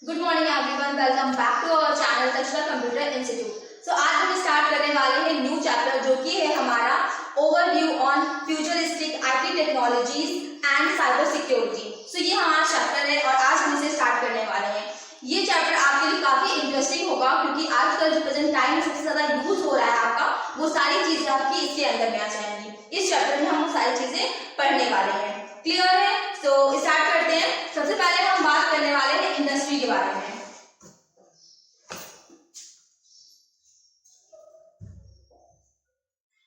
Good morning everyone, welcome back to our channel Takshashila computer institute. So आज हम start करने वाले हैं न्यू चैप्टर जो कि है हमारा overview on futuristic IT technologies and cyber security. So ये हमारा चैप्टर है और आज हम इसे स्टार्ट करने वाले हैं। ये चैप्टर आपके लिए काफी इंटरेस्टिंग होगा क्योंकि आजकल जो प्रेजेंट टाइम में सबसे ज्यादा यूज हो रहा है आपका, वो सारी चीजें आपकी इसके अंदर में आ जाएंगी। इस चैप्टर में हम वो सारी चीजें पढ़ने वाले हैं। क्लियर है? तो स्टार्ट करते हैं। सबसे पहले हम बात करने वाले हैं इंडस्ट्री के बारे में।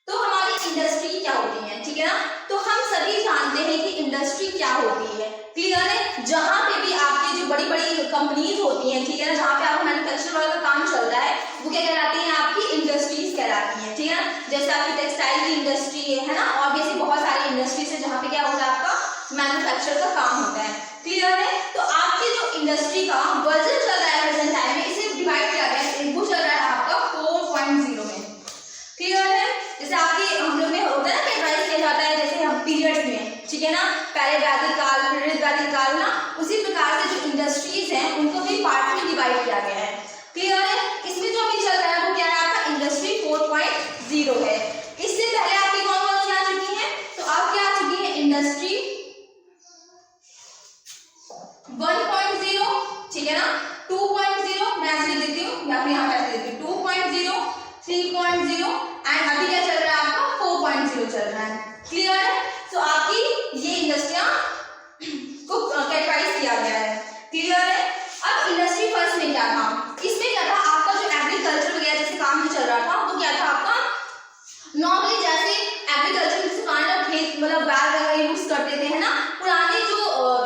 तो हमारी इंडस्ट्री क्या होती है, ठीक है ना? तो हम सभी जानते हैं कि इंडस्ट्री क्या होती है। क्लियर है? जहां पे भी आपकी जो बड़ी बड़ी कंपनीज होती हैं, ठीक है ना, जहां पे आपका मैन्युफैक्चर वाला का काम चल रहा है, वो क्या कहलाती है? आपकी इंडस्ट्रीज कहलाती हैं, ठीक है ना? जैसे आपकी टेक्सटाइल की इंडस्ट्री है ना, और भी ऐसी बहुत सारी इंडस्ट्रीज है जहां पे क्या होता है? आपका मैन्युफैक्चर का काम होता है। क्लियर है? तो आपकी जो इंडस्ट्री का वर्जन चल रहा है प्रेजेंट टाइम में, इसे डिवाइड किया गया है। वो चल रहा है आपका 4.0 में। क्लियर है? जैसे आपकी हम लोग में होता है ना, कैटेगराइज किया जाता है जैसे हम पीरियड्स में, ठीक है ना, पहले वैदिक काल, फिर वैदिक काल ना, उसी प्रकार से जो इंडस्ट्रीज हैं उनको भी पार्ट में डिवाइड किया गया है। क्लियर है? इसमें जो अभी चल रहा है वो क्या है? आपका इंडस्ट्री 4.0 है। इससे पहले आपकी कौन कौन सी आ चुकी है? तो आपकी आ चुकी है इंडस्ट्री 1.0, ठीक है ना, 2.0 मैं ऐसे लिख देती हूँ या फिर यहाँ पे ऐसे देती हूँ, 2.0, 3.0 एंड अभी क्या चल रहा है? आपका 4.0 चल रहा है। क्लियर है? तो आपकी ये इंडस्ट्रियां को कैटेगराइज किया गया है। क्लियर है? अब इंडस्ट्री फर्स्ट में क्या था? इसमें क्या था? आपका जो एग्रीकल्चर वगैरह जैसे काम जो चल रहा था वो क्या था? आपका नॉर्मली जैसे एग्रीकल्चर में किसान खेत मतलब बैल वगैरह यूज करते थे, है ना, पुरानी जो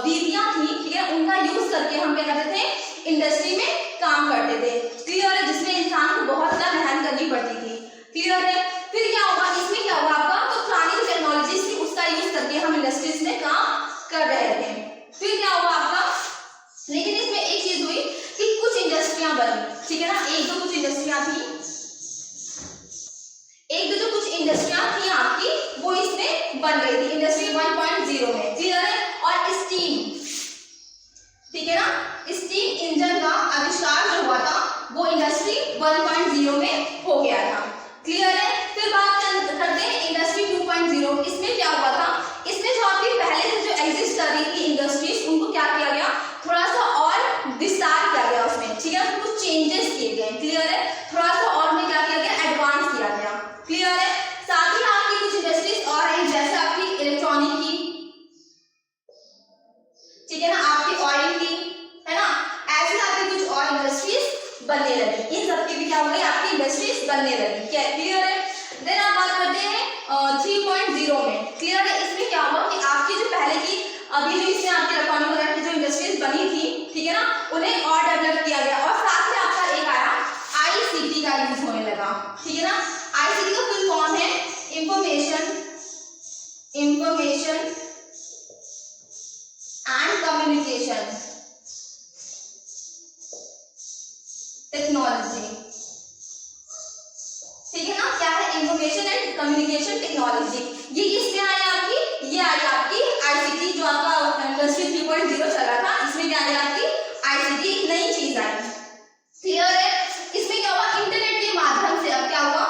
रीतियां थी, ठीक है, उनका यूज करके हम क्या करते थे? इंडस्ट्री में काम करते थे। क्लियर है? जिसमें इंसान को बहुत ज्यादा मेहनत करनी पड़ती थी। क्लियर है? फिर क्या होगा? इसमें क्या होगा आपका? तो पुरानी जो टेक्नोलॉजीज थी उसका यूज करके हम इंडस्ट्रीज में काम कर रहे थे। फिर क्या हुआ आपका? लेकिन इसमें एक चीज हुई कि कुछ इंडस्ट्रियां बनी, ठीक है ना, एक दो कुछ इंडस्ट्रियां थी, एक दो जो कुछ इंडस्ट्रियां थी आपकी, वो इसमें बन गई थी इंडस्ट्री 1.0 में। क्लियर है? और स्टीम, ठीक है ना, स्टीम इंजन का आविष्कार जो हुआ था वो इंडस्ट्री 1.0 में हो गया था। क्लियर है? फिर बात करते हैं इंडस्ट्री 2.0। इसमें क्या हुआ था? इसमें जो आपकी पहले से जो एग्जिस्ट कर रही थी इंडस्ट्रीज, उनको क्या किया गया? थोड़ा सा और विस्तार किया गया उसमें, ठीक है, कुछ चेंजेस किए गए। क्लियर है? थोड़ा सा और में क्या किया गया? एडवांस किया गया। क्लियर है? साथ ही आपकी कुछ इंडस्ट्रीज और हैं जैसे आपकी इलेक्ट्रॉनिक की, ठीक है ना, आपकी ऑयल की, है ना, ऐसे आपकी कुछ और इंडस्ट्रीज बनने लगी। इन सब की भी क्या हो गई? आपकी इंडस्ट्रीज बनने लगी। क्या क्लियर है? देन आप बात करते हैं 3.0 में। क्लियर है? इसमें क्या हुआ कि आपकी जो पहले की अभी जो इसमें आपकी इलेक्ट्रॉनिक वगैरह की जो इंडस्ट्रीज बनी थी, ठीक है ना, उन्हें और डेवलप किया गया और साथ में आपका एक आया आईसीटी का यूज होने लगा। ठीक है ना? आईसीटी का फुल फॉर्म है इंफॉर्मेशन एंड कम्युनिकेशन टेक्नोलॉजी। ठीक है ना? क्या है? Information and communication technology. ये किससे आई आपकी? ये आई आपकी आईसीटी, जो आपका इंडस्ट्री 3.0 चल रहा था, इसमें क्या आई आपकी? आईसीटी, एक नई चीज आई। क्लियर है? इसमें क्या हुआ? इंटरनेट के माध्यम से अब क्या हुआ?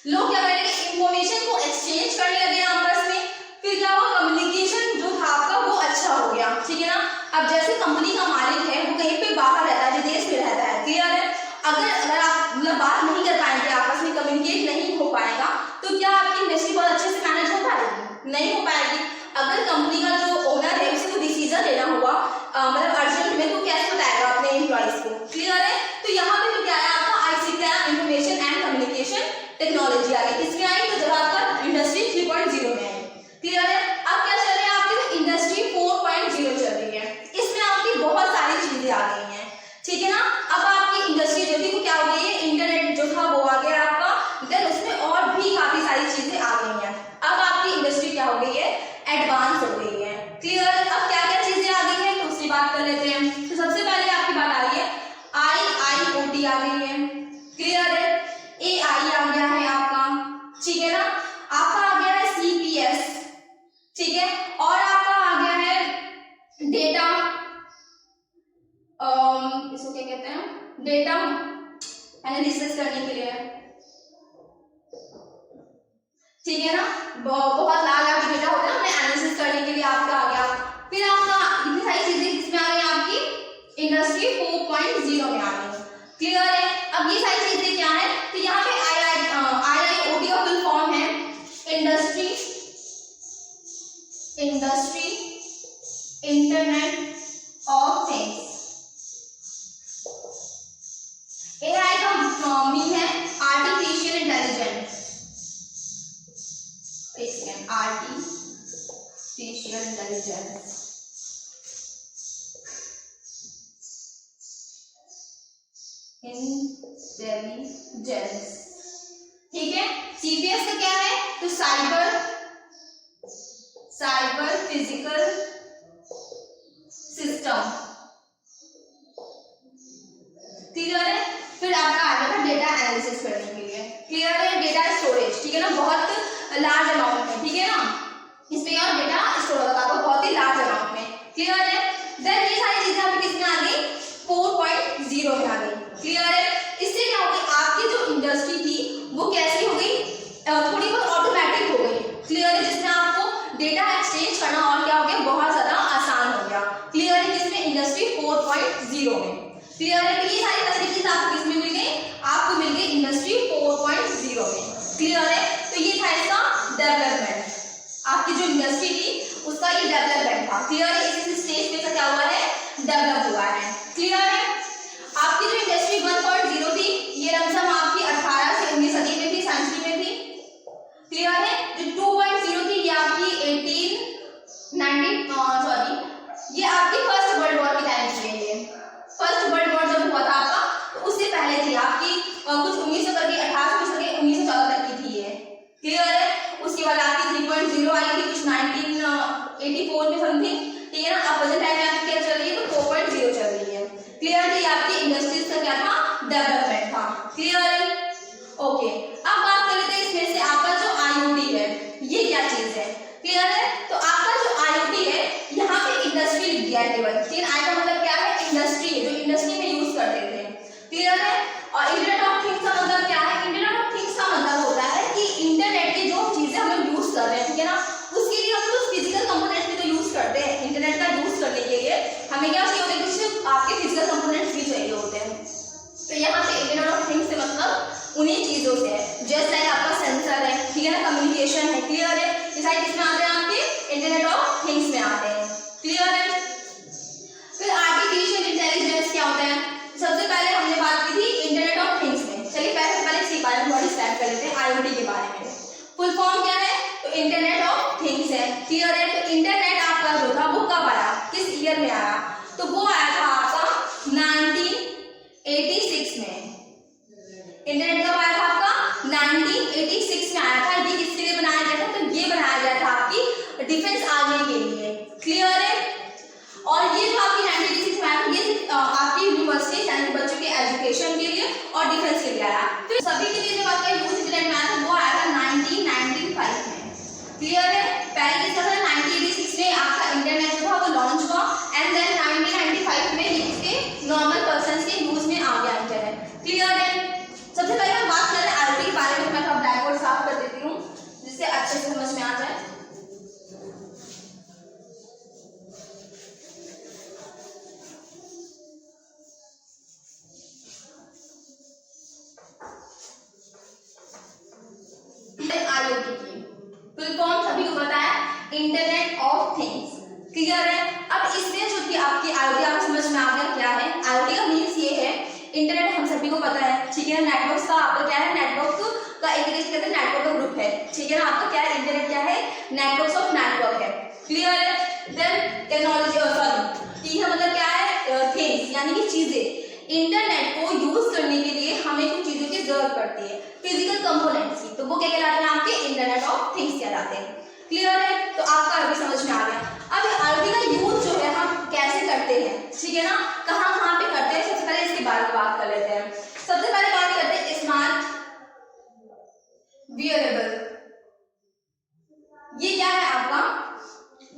लोग क्या करने लगे? इंफॉर्मेशन को एक्सचेंज करने लगे आपस में। फिर क्या हुआ? कम्युनिकेशन जो था आपका वो अच्छा हो गया। ठीक है ना? अब जैसे कंपनी का मालिक है वो कहीं पे बाहर रहता है, विदेश में रहता है। क्लियर है? अगर आप मतलब बात नहीं कर पाएंगे, आपस में कम्युनिकेट नहीं हो पाएगा, तो क्या आपकी इंडस्ट्री बहुत अच्छे से मैनेज हो पाएगी? नहीं हो पाएगी। अगर कंपनी का जो ओनर है उसे कोई डिसीजन लेना हुआ मतलब अर्जेंट में, तो कैसे बताएगा अपने एम्प्लॉइज को? क्लियर है? तो यहाँ पे तो क्या है आपका? आईसीटी आया, इंफॉर्मेशन एंड कम्युनिकेशन टेक्नोलॉजी आ गई। इसमें आई तो जब आपका इंडस्ट्री 3.0 में आई। क्लियर है? अब क्या चल रहा है? आपकी इंडस्ट्री 4.0 चल रही है। इसमें आपकी बहुत सारी चीजें आ गई हैं। ठीक है ना? अब आपकी इंडस्ट्री जो थी वो क्या हो गई है? इंटरनेट जो था वो आ गया आपका, देन उसमें और भी काफी सारी चीजें आ गई हैं। इसको क्या कहते हैं, डेटा एनालिसिस करने के लिए, ठीक है ना। बहुत लार्ज डेटा होता है, हमें एनालिसिस करने के लिए आपका आ गया। फिर आपका इतनी सारी चीजें किसमें आ गई, आपकी इंडस्ट्री 4.0 में आ गई। क्लियर है। अब ये सारी चीजें क्या है, तो यहाँ पे IIoT का फुल फॉर्म है industry internet of things. AI का मीन है आर्टिफिशियल इंटेलिजेंस, आर्टिफिशियल इंटेलिजेंस। ठीक है। CPS का क्या है, तो साइबर फिजिकल सिस्टम। क्लियर है। फिर आपका आ जाएगा डेटा एनालिसिस करने के लिए। क्लियर है। डेटा स्टोरेज, ठीक है ना, बहुत लार्ज अमाउंट में, ठीक है ना, इसमें क्या डेटा स्टोर होता है बहुत ही लार्ज अमाउंट में। क्लियर है। देन ये सारी चीजें आपकी किसमें आ गई, 4.0 में आ गई। क्लियर है। इससे क्या हो गई, आपकी जो इंडस्ट्री थी वो कैसी हो गई, थोड़ी बहुत ऑटोमेटिक हो गई। क्लियर है। जिसमें आपको डेटा एक्सचेंज करना और क्या हो गया, बहुत ज्यादा आसान हो गया। क्लियर है। किसमें, इंडस्ट्री 4.0 में। क्लियर है। तो ये सारी फैसिलिटीज आपको किसमें मिल गई, आपको मिल गई इंडस्ट्री 4.0 में। क्लियर है। तो ये था इसका डेवलपमेंट, आपकी जो इंडस्ट्री थी उसका ये डेवलपमेंट था। क्लियर है। इस स्टेज पे क्या हुआ है, डेवलप हुआ है। क्लियर है। आपकी जो इंडस्ट्री 1.0 थी ये लमसम आपकी 18 से 19 सदी में थी, सेंचुरी में थी। क्लियर है। जो 2.0 थी ये आपकी 1890 ये आपकी फर्स्ट वर्ल्ड वॉर के टाइम पे है। फर्स्ट वर्ल्ड वॉर जब हुआ था आपका, तो उससे पहले थी आपकी कुछ 1900 करके 1800 करके 1914 तक की थी ये। क्लियर है। उसके बाद आपकी 3.0 आई थी कुछ 1984 में समथिंग, ठीक है ना। अब प्रेजेंट टाइम में आपकी क्या चल रही है, तो 4.0 चल रही है। क्लियर है। आपकी इंडस्ट्रीज का क्या था, डेवलपमेंट था। क्लियर है। ओके, अब बात कर लेते हैं इसमें से आपका जो IoT है ये क्या चीज है। क्लियर है। तो आपका जो IoT है यहाँ पे इंडस्ट्री लिख दिया है केवल, लेकिन आई का मतलब क्या है, इंडस्ट्री है, जो इंडस्ट्री में यूज करते थे। क्लियर है। और इंटरनेट ऑफ थिंग्स का मतलब क्या है, इंटरनेट ऑफ थिंग्स का मतलब होता है कि इंटरनेट की जो चीजें हम लोग यूज कर रहे हैं, ठीक है ना, उसके लिए हम लोग फिजिकल कंपोनेंट्स भी तो यूज करते हैं। इंटरनेट का यूज करने के लिए हमें क्या चाहिए होता है, सिर्फ आपके फिजिकल कंपोनेंट्स भी चाहिए होते हैं। तो यहाँ पे इंटरनेट ऑफ थिंग्स से मतलब उन्हीं चीजों से है, जैसे आपका सेंसर है, ठीक है ना, कम्युनिकेशन है। क्लियर है। ये सारे किसमें आते हैं, आपके इंटरनेट ऑफ थिंग्स में आते हैं। क्लियर है। फिर आर्टिफिशियल इंटेलिजेंस क्या होता है, सबसे पहले हमने बात की थी इंटरनेट ऑफ थिंग्स में। चलिए पहले इसी बारे में स्टार्ट कर लेते हैं, IoT के बारे में। फुल फॉर्म क्या है, तो इंटरनेट ऑफ थिंग्स है। क्लियर है। तो इंटरनेट आपका जो था वो कब आया, किस ईयर में आया, तो वो आया था आपका 1986 में। इंटरनेट कब आया था आपका, 1986 में आया था। ये किसके लिए बनाया गया था, तो ये बनाया गया था आपकी डिफेंस आर्मी के लिए। क्लियर है। और ये जो आपकी 1986 में आया था, ये आपकी यूनिवर्सिटी यानी कि बच्चों के एजुकेशन के लिए और डिफेंस के लिए आया। फिर सभी के लिए जब आपका यूज इंटरनेट में आया था वो आया था 1995 में। क्लियर है। पहले किसका था, 1986 में आपका इंटरनेट जो था वो लॉन्च हुआ, एंड देन 1995 में ये इसके नॉर्मल पर्सन के यूज में आ गया इंटरनेट। क्लियर है। सबसे पहले हम बात करें IoT के बारे में। मैं थोड़ा ब्लैक बोर्ड साफ कर देती हूँ जिससे अच्छे से समझ में आ जाए। IoT की फुल फॉर्म सभी को पता है, इंटरनेट ऑफ थिंग्स। क्लियर है। अब इसमें जो कि आपकी IoT आपको समझ में आ गया क्या है। IoT का मीन्स ये है, इंटरनेट हम सभी को पता है, ठीक है। नेटवर्क का आपका क्या है, नेटवर्क का एक कहते हैं नेटवर्क का ग्रुप है, ठीक है ना। आपका क्या है, इंटरनेट क्या है, नेटवर्क्स ऑफ नेटवर्क है। क्लियर है। देन टेक्नोलॉजी, सॉरी, ठीक है, मतलब क्या है, थिंग्स यानी कि चीजें। इंटरनेट को यूज करने के लिए हमें कुछ चीजों की जरूरत पड़ती है, फिजिकल कंपोनेंट्स की, तो वो क्या कहलाते हैं, आपके इंटरनेट ऑफ थिंग्स कहलाते हैं। क्लियर है। तो आपका अभी समझ में आ गया। अब IoT का यूज जो है हम कैसे करते हैं, ठीक है ना, कहाँ कहाँ पे करते हैं, सबसे पहले इसके बारे में बात कर लेते हैं। सबसे पहले बात करते हैं स्मार्ट वियरेबल। ये क्या है आपका,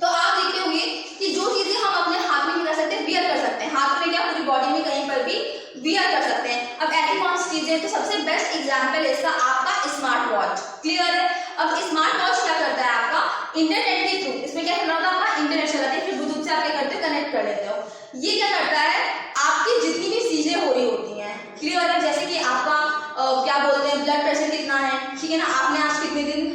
तो आप देखते होंगे कि जो चीजें हम अपने हाथ में नहीं कर सकते, वियर कर सकते हैं। हाथ में क्या, पूरी बॉडी ये क्या करता है, आपकी जितनी भी चीजें हो रही होती हैं, क्लियर है, जैसे कि आपका क्या बोलते हैं ब्लड प्रेशर कितना है, ठीक है ना, आपने आज कितने दिन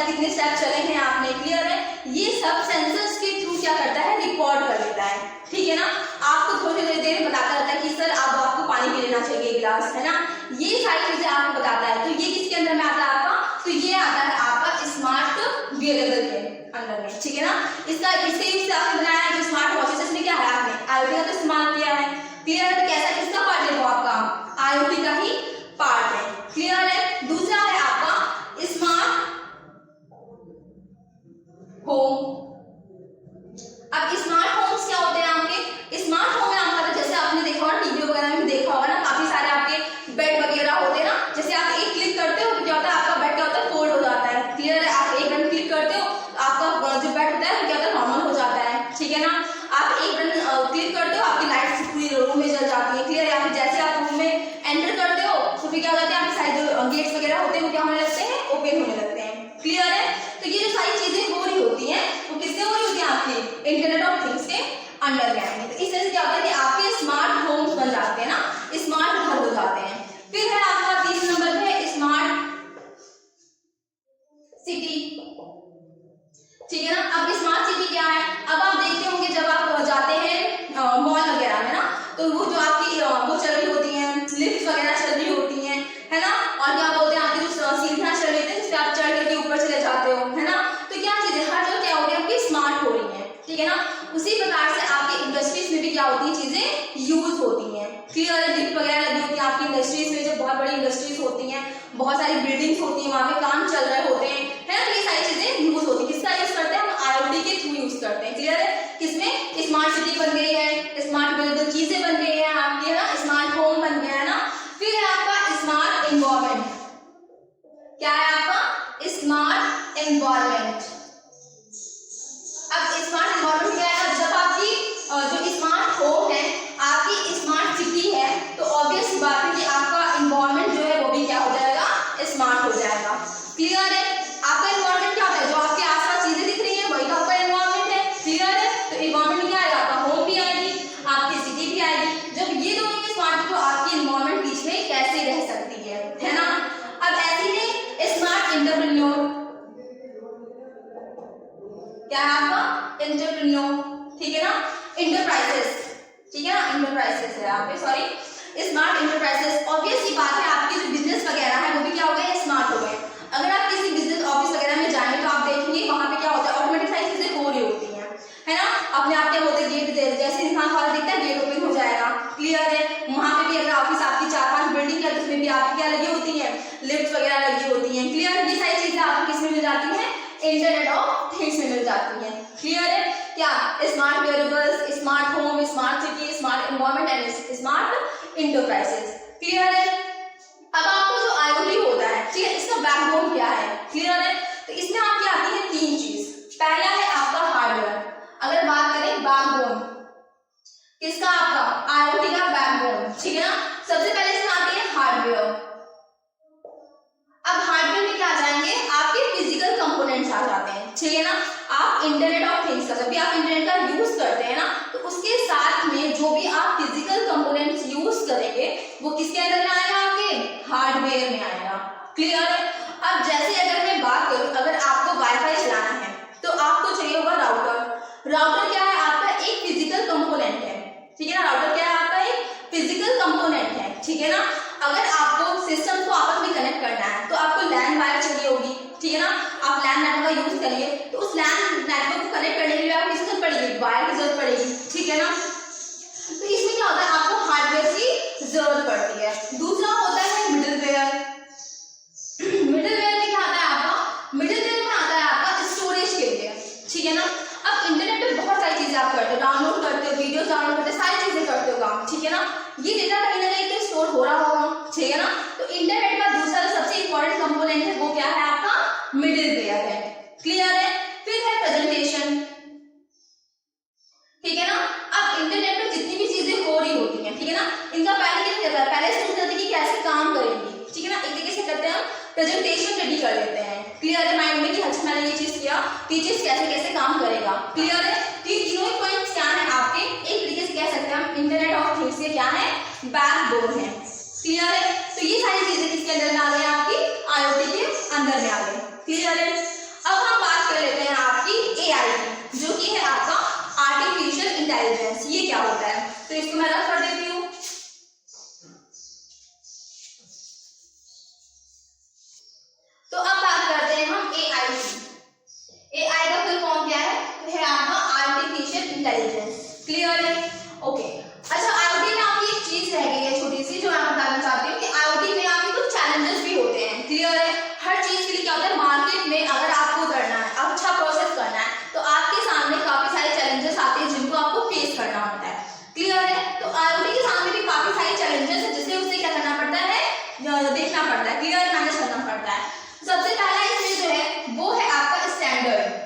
कितने स्टेप चले हैं आपने, क्लियर है, ये सब सेंसर्स के थ्रू क्या करता है, रिकॉर्ड कर लेता है, ठीक है ना। आपको थोड़ी देर में बताता रहता है कि सर अब आपको पानी पी लेना चाहिए एक गिलास, है ना, ये सारी चीजें आपको बताता है। तो ये किसके अंदर में आता है आपका, तो ये आता है आपका स्मार्ट वेयरेबल के अंदर में, ठीक है ना। इसके यूज से आपने बनाया है जो स्मार्ट वॉचेस, इसमें क्या है, आपने IoT का तो इस्तेमाल किया है, क्लियर है। तो कैसा किसका पार्ट है वो, आपका IoT का ही पार्ट है, क्लियर है। दूसरा है आपका स्मार्ट होम। अब स्मार्ट होम्स क्या होते हैं आपके, स्मार्ट होम में आपका जैसे आपने देखा होगा टीवी वगैरह में देखा होगा ना, काफी सारे आपके बेड वगैरह होते हैं ना, जैसे आप एक क्लिक करते हो तो क्या होता है, आपका बेड क्या होता है, फोल्ड हो जाता है, क्लियर है। आप एक बटन क्लिक करते हो तो आपका जो बेड होता है वो क्या होता है, नॉर्मल हो जाता है, ठीक है ना। आप एक बटन क्लिक करते हो, आपकी लाइट पूरी रूम में जल जाती है, क्लियर है। आप जैसे आप रूम में एंटर करते हो तो फिर क्या हो जाता है, आपके साइड जो गेट्स वगैरह होते हैं वो क्या होने लगते हैं, ओपन होने लगते हैं, क्लियर है। तो ये जो सारी चीजें हो रही होती हैं वो किससे हो रही होती है, आपके इंटरनेट ऑफ थिंग्स के अंडर में आएंगे। तो इस तरह से क्या होता है कि आपके स्मार्ट होम्स बन जाते हैं ना, स्मार्ट घर हो जाते हैं। फिर है आपका 3 नंबर पे स्मार्ट सिटी, ठीक है ना। अब स्मार्ट सिटी क्या है, अब आप देखते होंगे जब आप जाते हैं मॉल वगैरह में ना, तो वो जो आपकी वो चल रही होती हैं, लिफ्ट वगैरह चल रही होती हैं, है ना, और क्या बोलते हैं आपकी जो सीढ़ियां चल रही हैं जिस पे आप चढ़ करके ऊपर चले जाते हो, है ना। तो क्या चीजें हर जगह क्या हो रही है, आपकी स्मार्ट हो रही है, ठीक है ना। उसी प्रकार से आपकी इंडस्ट्रीज में भी क्या होती है, चीजें यूज होती हैं, क्लियर है। लिफ्ट वगैरह लगी होती है आपकी इंडस्ट्रीज में, जो बहुत बड़ी इंडस्ट्रीज होती हैं, बहुत सारी बिल्डिंग्स होती हैं, वहां पे काम चल रहे होते हैं, है ना। तो ये सारी चीजें यूज होती है, किसका यूज करते हैं हम, IoT के थ्रू यूज करते हैं, क्लियर है। किसमें, स्मार्ट सिटी बन गई है, स्मार्ट वेरेबल चीजें बन गई है आपकी, है ना, स्मार्ट होम बन गया है ना। फिर है आपका स्मार्ट एनवायरमेंट, क्या है आपका स्मार्ट एनवायरमेंट। अब स्मार्ट एनवायरमेंट क्या है, जब आपकी जो स्मार्ट होम है, आपकी स्मार्ट सिटी है, तो ऑब्वियस बात है कि आपका एनवायरमेंट जो है वो भी क्या हो जाएगा, स्मार्ट हो जाएगा, क्लियर है। आपका एनवायरमेंट क्या होता है, जो आपके आसपास चीजें दिख रही है वही तो आपका एनवायरमेंट है, क्लियर है। तो एनवायरमेंट में क्या आएगा, आपका होम भी आएगी, आपकी सिटी भी आएगी। जब ये दोनों के स्मार्ट, तो आपकी एनवायरमेंट बीच में कैसे रह सकती है ना। अब ऐसे ही स्मार्ट एंटरप्रेन्योर, क्या है आपका एंटरप्रेन्योर, ठीक है ना, इंटरप्राइजेस, ठीक है ना, इंटरप्राइजेस है यहाँ पे, सॉरी स्मार्ट इंटरप्राइजेस। ऑब्वियस ही बात है आपके जो बिजनेस वगैरह है वो भी क्या हो गए, स्मार्ट हो गए। अगर आप किसी बिजनेस ऑफिस वगैरह में जाएंगे तो आप देखेंगे वहां पे क्या होता है, ऑटोमेटिक सारी चीजें हो रही होती है ना। अपने आप क्या होता है, गेट जैसे इंसान हॉल दिखता है गेट ओपन हो जाएगा, क्लियर है। वहां पे भी अगर ऑफिस आपकी 4-5 बिल्डिंग है तो उसमें भी आपकी क्या लगी होती है, लिफ्ट वगैरह लगी होती है, क्लियर है। ये सारी चीजें आपको किसमें मिल जाती है, इंटरनेट ऑफ थिंग्स में मिल जाती है, क्लियर है। क्या, smart wearables, smart home, smart city, smart environment and smart enterprises, clear है। अब आपको जो IoT होता है, ठीक है, इसका बैकबोन क्या है, क्लियर है। तो इसमें आपकी आती है 3 चीज। पहला है आपका हार्डवेयर, अगर बात करें बैकबोन किसका, आपका IoT का बैकबोन, ठीक है ना। सबसे पहले इसमें आती है हार्डवेयर। अब हार्डवेयर में क्या आ जाएंगे, आपके फिजिकल कंपोनेंट्स आ जाते हैं, ठीक है ना। आप इंटरनेट ऑफ थिंग्स का, जब भी आप इंटरनेट का यूज करते हैं ना, तो उसके साथ में जो भी आप फिजिकल कंपोनेंट्स यूज करेंगे वो किसके अंदर में आएगा, आपके हार्डवेयर में आएगा, क्लियर है। अब जैसे अगर मैं बात करूं, अगर आपको वाईफाई चलाना है तो आपको चाहिए होगा राउटर। राउटर क्या है, आपका एक फिजिकल कंपोनेंट है, ठीक है ना। राउटर क्या है, आपका एक फिजिकल कंपोनेंट है, ठीक है ना। अगर आपको सिस्टम को आपस में कनेक्ट करना है तो आपको लैन वायर चाहिए होगी, ठीक है ना। आप लैन नेटवर्क का यूज करिए तो उस लैन नेटवर्क को कनेक्ट करने के लिए आपको किसकी जरूरत पड़ेगी, वायर की जरूरत पड़ेगी, ठीक है ना। तो इसमें क्या होता है, आपको हार्डवेयर की जरूरत पड़ती है। दूसरा होता है मिडलवेयर। मिडलवेयर में क्या आता है आपका, मिडलवेयर में आता है आपका स्टोरेज के लिए, ठीक है ना। अब इंटरनेट पे बहुत सारी चीजें आप करते हो, डाउनलोड करते हो, वीडियोस डाउनलोड करते हो, सारी चीजें करते हो काम, ठीक है ना। ये डेटा कहीं ना कहीं तो स्टोर हो रहा होगा, ठीक है ना। तो इंटरनेट का दूसरा जो सबसे इंपॉर्टेंट कंपोनेंट है वो क्या है, आपका मिडलवेयर है, क्लियर है। फिर है प्रेजेंटेशन, ठीक है ना। अब इंटरनेट पे जितनी भी चीजें हो रही होती हैं, ठीक है ना, इनका पहले क्या करता है, पहले सोच लेते हैं कि कैसे काम करेंगी, ठीक है ना। एक तरीके से करते हैं, प्रेजेंटेशन रेडी कर लेते हैं, क्लियर है, माइंड में कि अच्छा मैंने ये चीज किया, ये चीज कैसे कैसे काम करेगा, क्लियर है। तो ये तीनों पॉइंट्स क्या है आपके, एक तरीके से क्या रोबोटिक्स के क्या है, बैकबोन है। क्लियर है? तो ये सारी चीजें किसके अंदर में आ गई, आपकी IoT के अंदर में आ गई। क्लियर है? अब हम बात कर लेते हैं आपकी AI की, जो कि है आपका आर्टिफिशियल इंटेलिजेंस। ये क्या होता है, तो इसको मैं रख कर देती हूँ। तो अब बात करते हैं हम AI की। AI का फुल फॉर्म क्या है, तो है आपका आर्टिफिशियल इंटेलिजेंस। क्लियर है? ओके। अच्छा, IoT में आपकी एक चीज रह गई है छोटी सी, जो मैं बताना चाहती हूँ कि IoT में आपके कुछ चैलेंजेस भी होते हैं। क्लियर है? हर चीज के लिए क्या होता है, मार्केट में अगर आपको करना है, अच्छा प्रोसेस करना है, तो आपके सामने काफी सारे चैलेंजेस आते हैं जिनको आपको फेस करना होता है। क्लियर है? तो IoT के सामने भी काफी सारे चैलेंजेस है, जिसे उसे क्या करना पड़ता है, देखना पड़ता है। क्लियर, मैनेज करना पड़ता है। सबसे पहला इसमें जो है वो है आपका स्टैंडर्ड।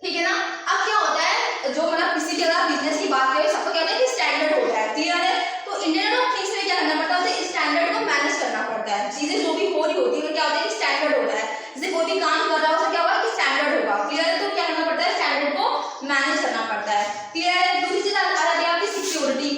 ठीक है ना? अब क्या होता है, जो मतलब किसी भी अगर बिजनेस की बात करें, सबको क्या होता है कि स्टैंडर्ड होता है। क्लियर है? तो इंटरनेट ऑफ थिंग्स में क्या करना पड़ता है, उसे स्टैंडर्ड को मैनेज करना पड़ता है। चीजें जो भी हो रही होती है वो क्या होता है कि स्टैंडर्ड होता है। जैसे कोई भी काम कर रहा है, उसका क्या होगा कि स्टैंडर्ड होगा। क्लियर है? तो क्या करना पड़ता है, स्टैंडर्ड को मैनेज करना पड़ता है। क्लियर है? दूसरी चीज आ जाती है आपकी सिक्योरिटी।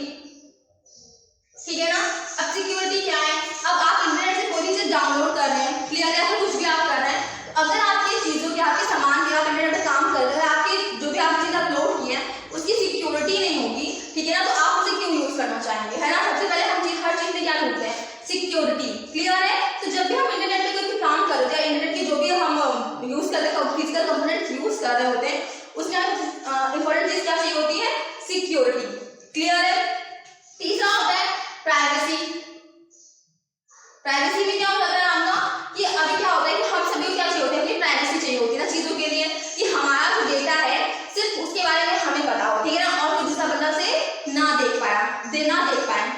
ठीक है ना? अब सिक्योरिटी क्या है, अब आप इंटरनेट से कोई भी चीज डाउनलोड कर रहे हैं, क्लियर है, कुछ भी आप कर रहे हैं, तो अगर आपकी चीजों के, आपके सामान के, आप इंटरनेट पे काम कर रहे हैं, आपकी जो भी आप चीज अपलोड की है उसकी सिक्योरिटी नहीं होगी, ठीक है ना, तो आप उसे क्यों यूज करना चाहेंगे, है ना? सबसे पहले हम हर चीज में क्या ढूंढते हैं, सिक्योरिटी। क्लियर है? तो जब भी हम इंटरनेट पे कोई भी काम कर रहे हैं, इंटरनेट के जो भी हम यूज कर रहे हैं, फिजिकल कंपोनेंट्स यूज कर रहे होते हैं, उसमें इंपॉर्टेंट चीज क्या चाहिए होती है, सिक्योरिटी। क्लियर है? तीसरा होता है प्राइवेसी। प्राइवेसी में क्या होता है आपका कि अभी क्या होता है कि हम सभी को क्या चाहिए होती है, अपनी प्राइवेसी चाहिए होती है ना चीजों के लिए, कि हमारा जो डेटा है सिर्फ उसके बारे में हमें पता हो। ठीक है ना? और कोई दूसरा बंदा से ना देख पाए।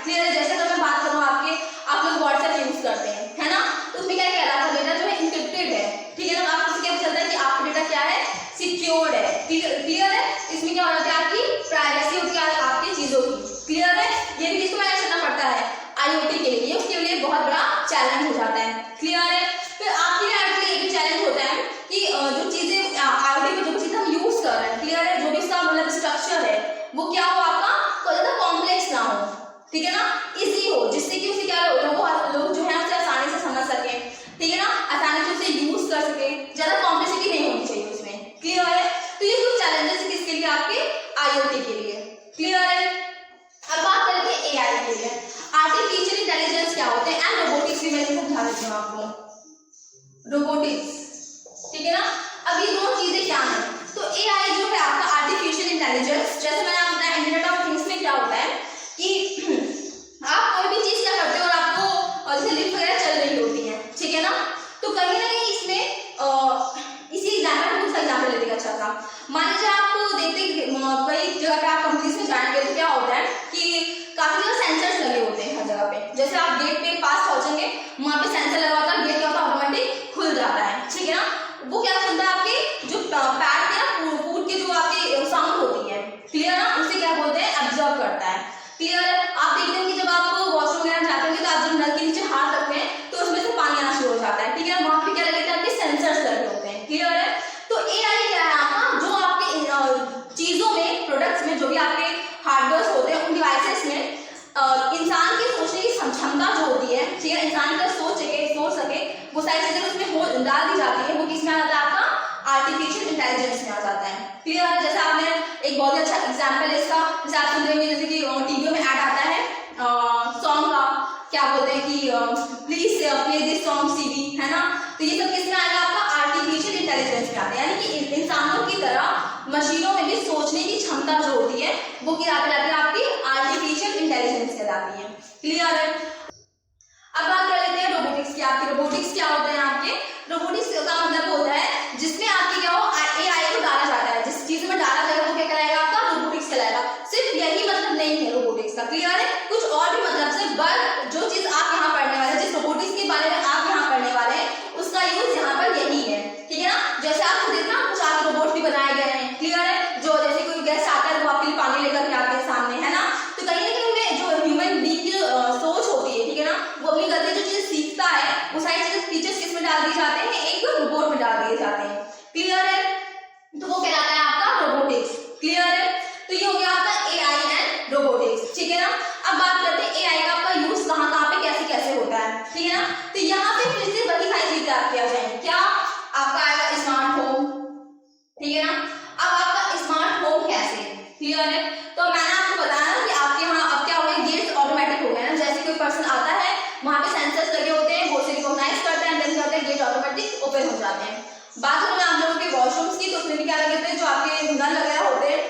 क्लियर है? जैसे अगर मैं बात करूँ आपके, आप लोग व्हाट्सएप यूज करते हैं, है ना, तो उसमें क्या कह रहा था, डेटा जो है इंक्रिप्टेड है। ठीक है ना? आपको क्या चलता है कि आपका डेटा क्या है, सिक्योर्ड है। क्लियर है? इसमें क्या हो जाता है, आपकी प्राइवेसी होती है आपकी चीजों की। क्लियर है? ये भी किसको मैनेज करना पड़ता है, IoT के लिए, उसके लिए बहुत बड़ा चैलेंज हो जाता है। क्लियर है? फिर आपके लिए IoT एक चैलेंज होता है कि जो चीजें IoT में जो चीजें हम यूज कर रहे हैं, क्लियर है, जो भी इसका मतलब स्ट्रक्चर है वो क्या हो आपका, तो ज्यादा कॉम्प्लेक्स ना हो, ठीक है ना, इजी हो, जिससे कि उसे क्या लोग जो है उसे आसानी से समझ सके, ठीक है ना, आसानी से उसे यूज कर सके, ज्यादा कॉम्प्लेक्सिटी नहीं होनी चाहिए उसमें। क्लियर है? तो ये कुछ चैलेंजेस है किसके लिए, आपके IoT के लिए। क्लियर है? अब बात करते हैं AI के लिए। आर्टिफिशियल इंटेलिजेंस क्या होते हैं एंड रोबोटिक्स भी मैं समझा देती हूँ आपको। रोबोटिक्स, ठीक है ना? अब ये दोनों चीजें क्या हैं, तो AI जो है आपका आर्टिफिशियल इंटेलिजेंस, जैसे मैंने आपको बताया इंटरनेट ऑफ थिंग्स में क्या होता है कि आप कोई भी चीज क्या करते हो और आपको जैसे लिफ्ट वगैरह चल रही होती है, ठीक है ना, तो कहीं ना कहीं इसमें इसी एग्जाम्पल में दूसरा एग्जाम्पल लेते हैं। अच्छा सा मान लीजिए आप देखते कई जगह पे आप कंपनीज में जाएंगे तो क्या होता है कि काफी ज्यादा सेंसर्स लगे होते हैं हर जगह पे। जैसे आप गेट पे पास पहुंचेंगे, वहां पे सेंसर लगा होता है, गेट क्या होता है ऑटोमेटिक खुल जाता है, ठीक है ना, वो क्या सुनता है, आपके जो पैड के ना फूड के जो आपकी साउंड होती है, क्लियर ना, उसे क्या बोलते हैं, ऑब्जर्व करता है। क्लियर? आप देखते हैं कि जब आप वॉशरूम वगैरह जाते होंगे तो आप जब नल के नीचे हाथ रखते हैं तो उसमें से पानी आना शुरू हो जाता है, ठीक है, वहां पे क्या लगे थे, आपके सेंसर्स लगे होते हैं। क्लियर है? तो AI क्या है आपका, जो आपके चीजों में, प्रोडक्ट्स में, जो भी आपके हार्डवेयर होते हैं, उन डिवाइसेस में इंसान की सोचने की क्षमता जो होती है, ठीक है, इंसान का सोच सके वो सारी चीजें उसमें डाल दी जाती है, वो किसमें आ जाता है, आपका आर्टिफिशियल इंटेलिजेंस में आ जाता है। क्लियर है? जैसे आपने एक बहुत अच्छा एग्जाम्पल है इसका, जैसे आप सुन रहे जैसे कि टीवी में ऐड आता है सॉन्ग का, क्या बोलते हैं कि please play this song CV, है ना, तो ये सब किसमें आएगा, आपका आर्टिफिशियल इंटेलिजेंस में आता है, यानी कि इंसानों की तरह मशीनों में भी सोचने की क्षमता जो होती है वो क्या कहलाती है, आपकी आर्टिफिशियल इंटेलिजेंस कहलाती है। क्लियर है? अब बात कर लेते हैं रोबोटिक्स की। आपके रोबोटिक्स क्या होते हैं, आपके रोबोटिक्स का मतलब होता है जिसमें आपके क्या हो, AI को डाला जाता है, जिस चीज में डाला जाएगा वो क्या कहलाएगा, आपका रोबोटिक्स कहलाएगा। सिर्फ यही मतलब नहीं है रोबोटिक्स का, क्लियर है, कुछ और भी मतलब से, बट जो चीज आप यहाँ पढ़ने वाले, जिस रोबोटिक्स के बारे में आप यहाँ पढ़ने वाले हैं, उसका यूज यहाँ पर यही है, ठीक है ना। जैसे आपको देखना कुछ आपके रोबोट भी बनाए गए हैं, क्लियर है, जो जैसे कोई गेस्ट आता है वो आपके लिए पानी लेकर के आते हैं सामने, है ना, तो कहीं ना कहीं उनमें जो ह्यूमन बीइंग की सोच होती है, ठीक है ना, वो अपनी गलती जो चीज सीखता है वो सारी चीजें फीचर्स किस में डाल दिए जाते हैं, एक रोबोट में डाल दिए जाते हैं। क्लियर है? तो वो कहलाता है आपका रोबोटिक्स। क्लियर है? तो ये हो गया आपका AI एंड रोबोटिक्स। ठीक है ना। अब बात करते हैं एआई का आपका यूज कहाँ कहाँ पे कैसे कैसे होता है, ठीक है ना। तो यहाँ पे फिर से वही सारी चीजें आपकी आ जाएंगी। क्या आपका आएगा स्मार्ट होम, ठीक है ना। अब आपका स्मार्ट होम कैसे, क्लियर है। तो मैंने आपको बताया ना कि आपके यहाँ अब क्या हो गया, गेट्स ऑटोमेटिक हो गया ना। जैसे कोई पर्सन आता है वहां पे सेंसर्स लगे होते हैं, वो उसे रिकॉग्नाइज करते हैं, देन क्या होता है गेट ऑटोमेटिक ओपन हो जाते हैं। बात करें आप लोगों के वॉशरूम्स की, तो उसमें भी क्या लगे होते हैं, जो आपके नल वगैरह होते हैं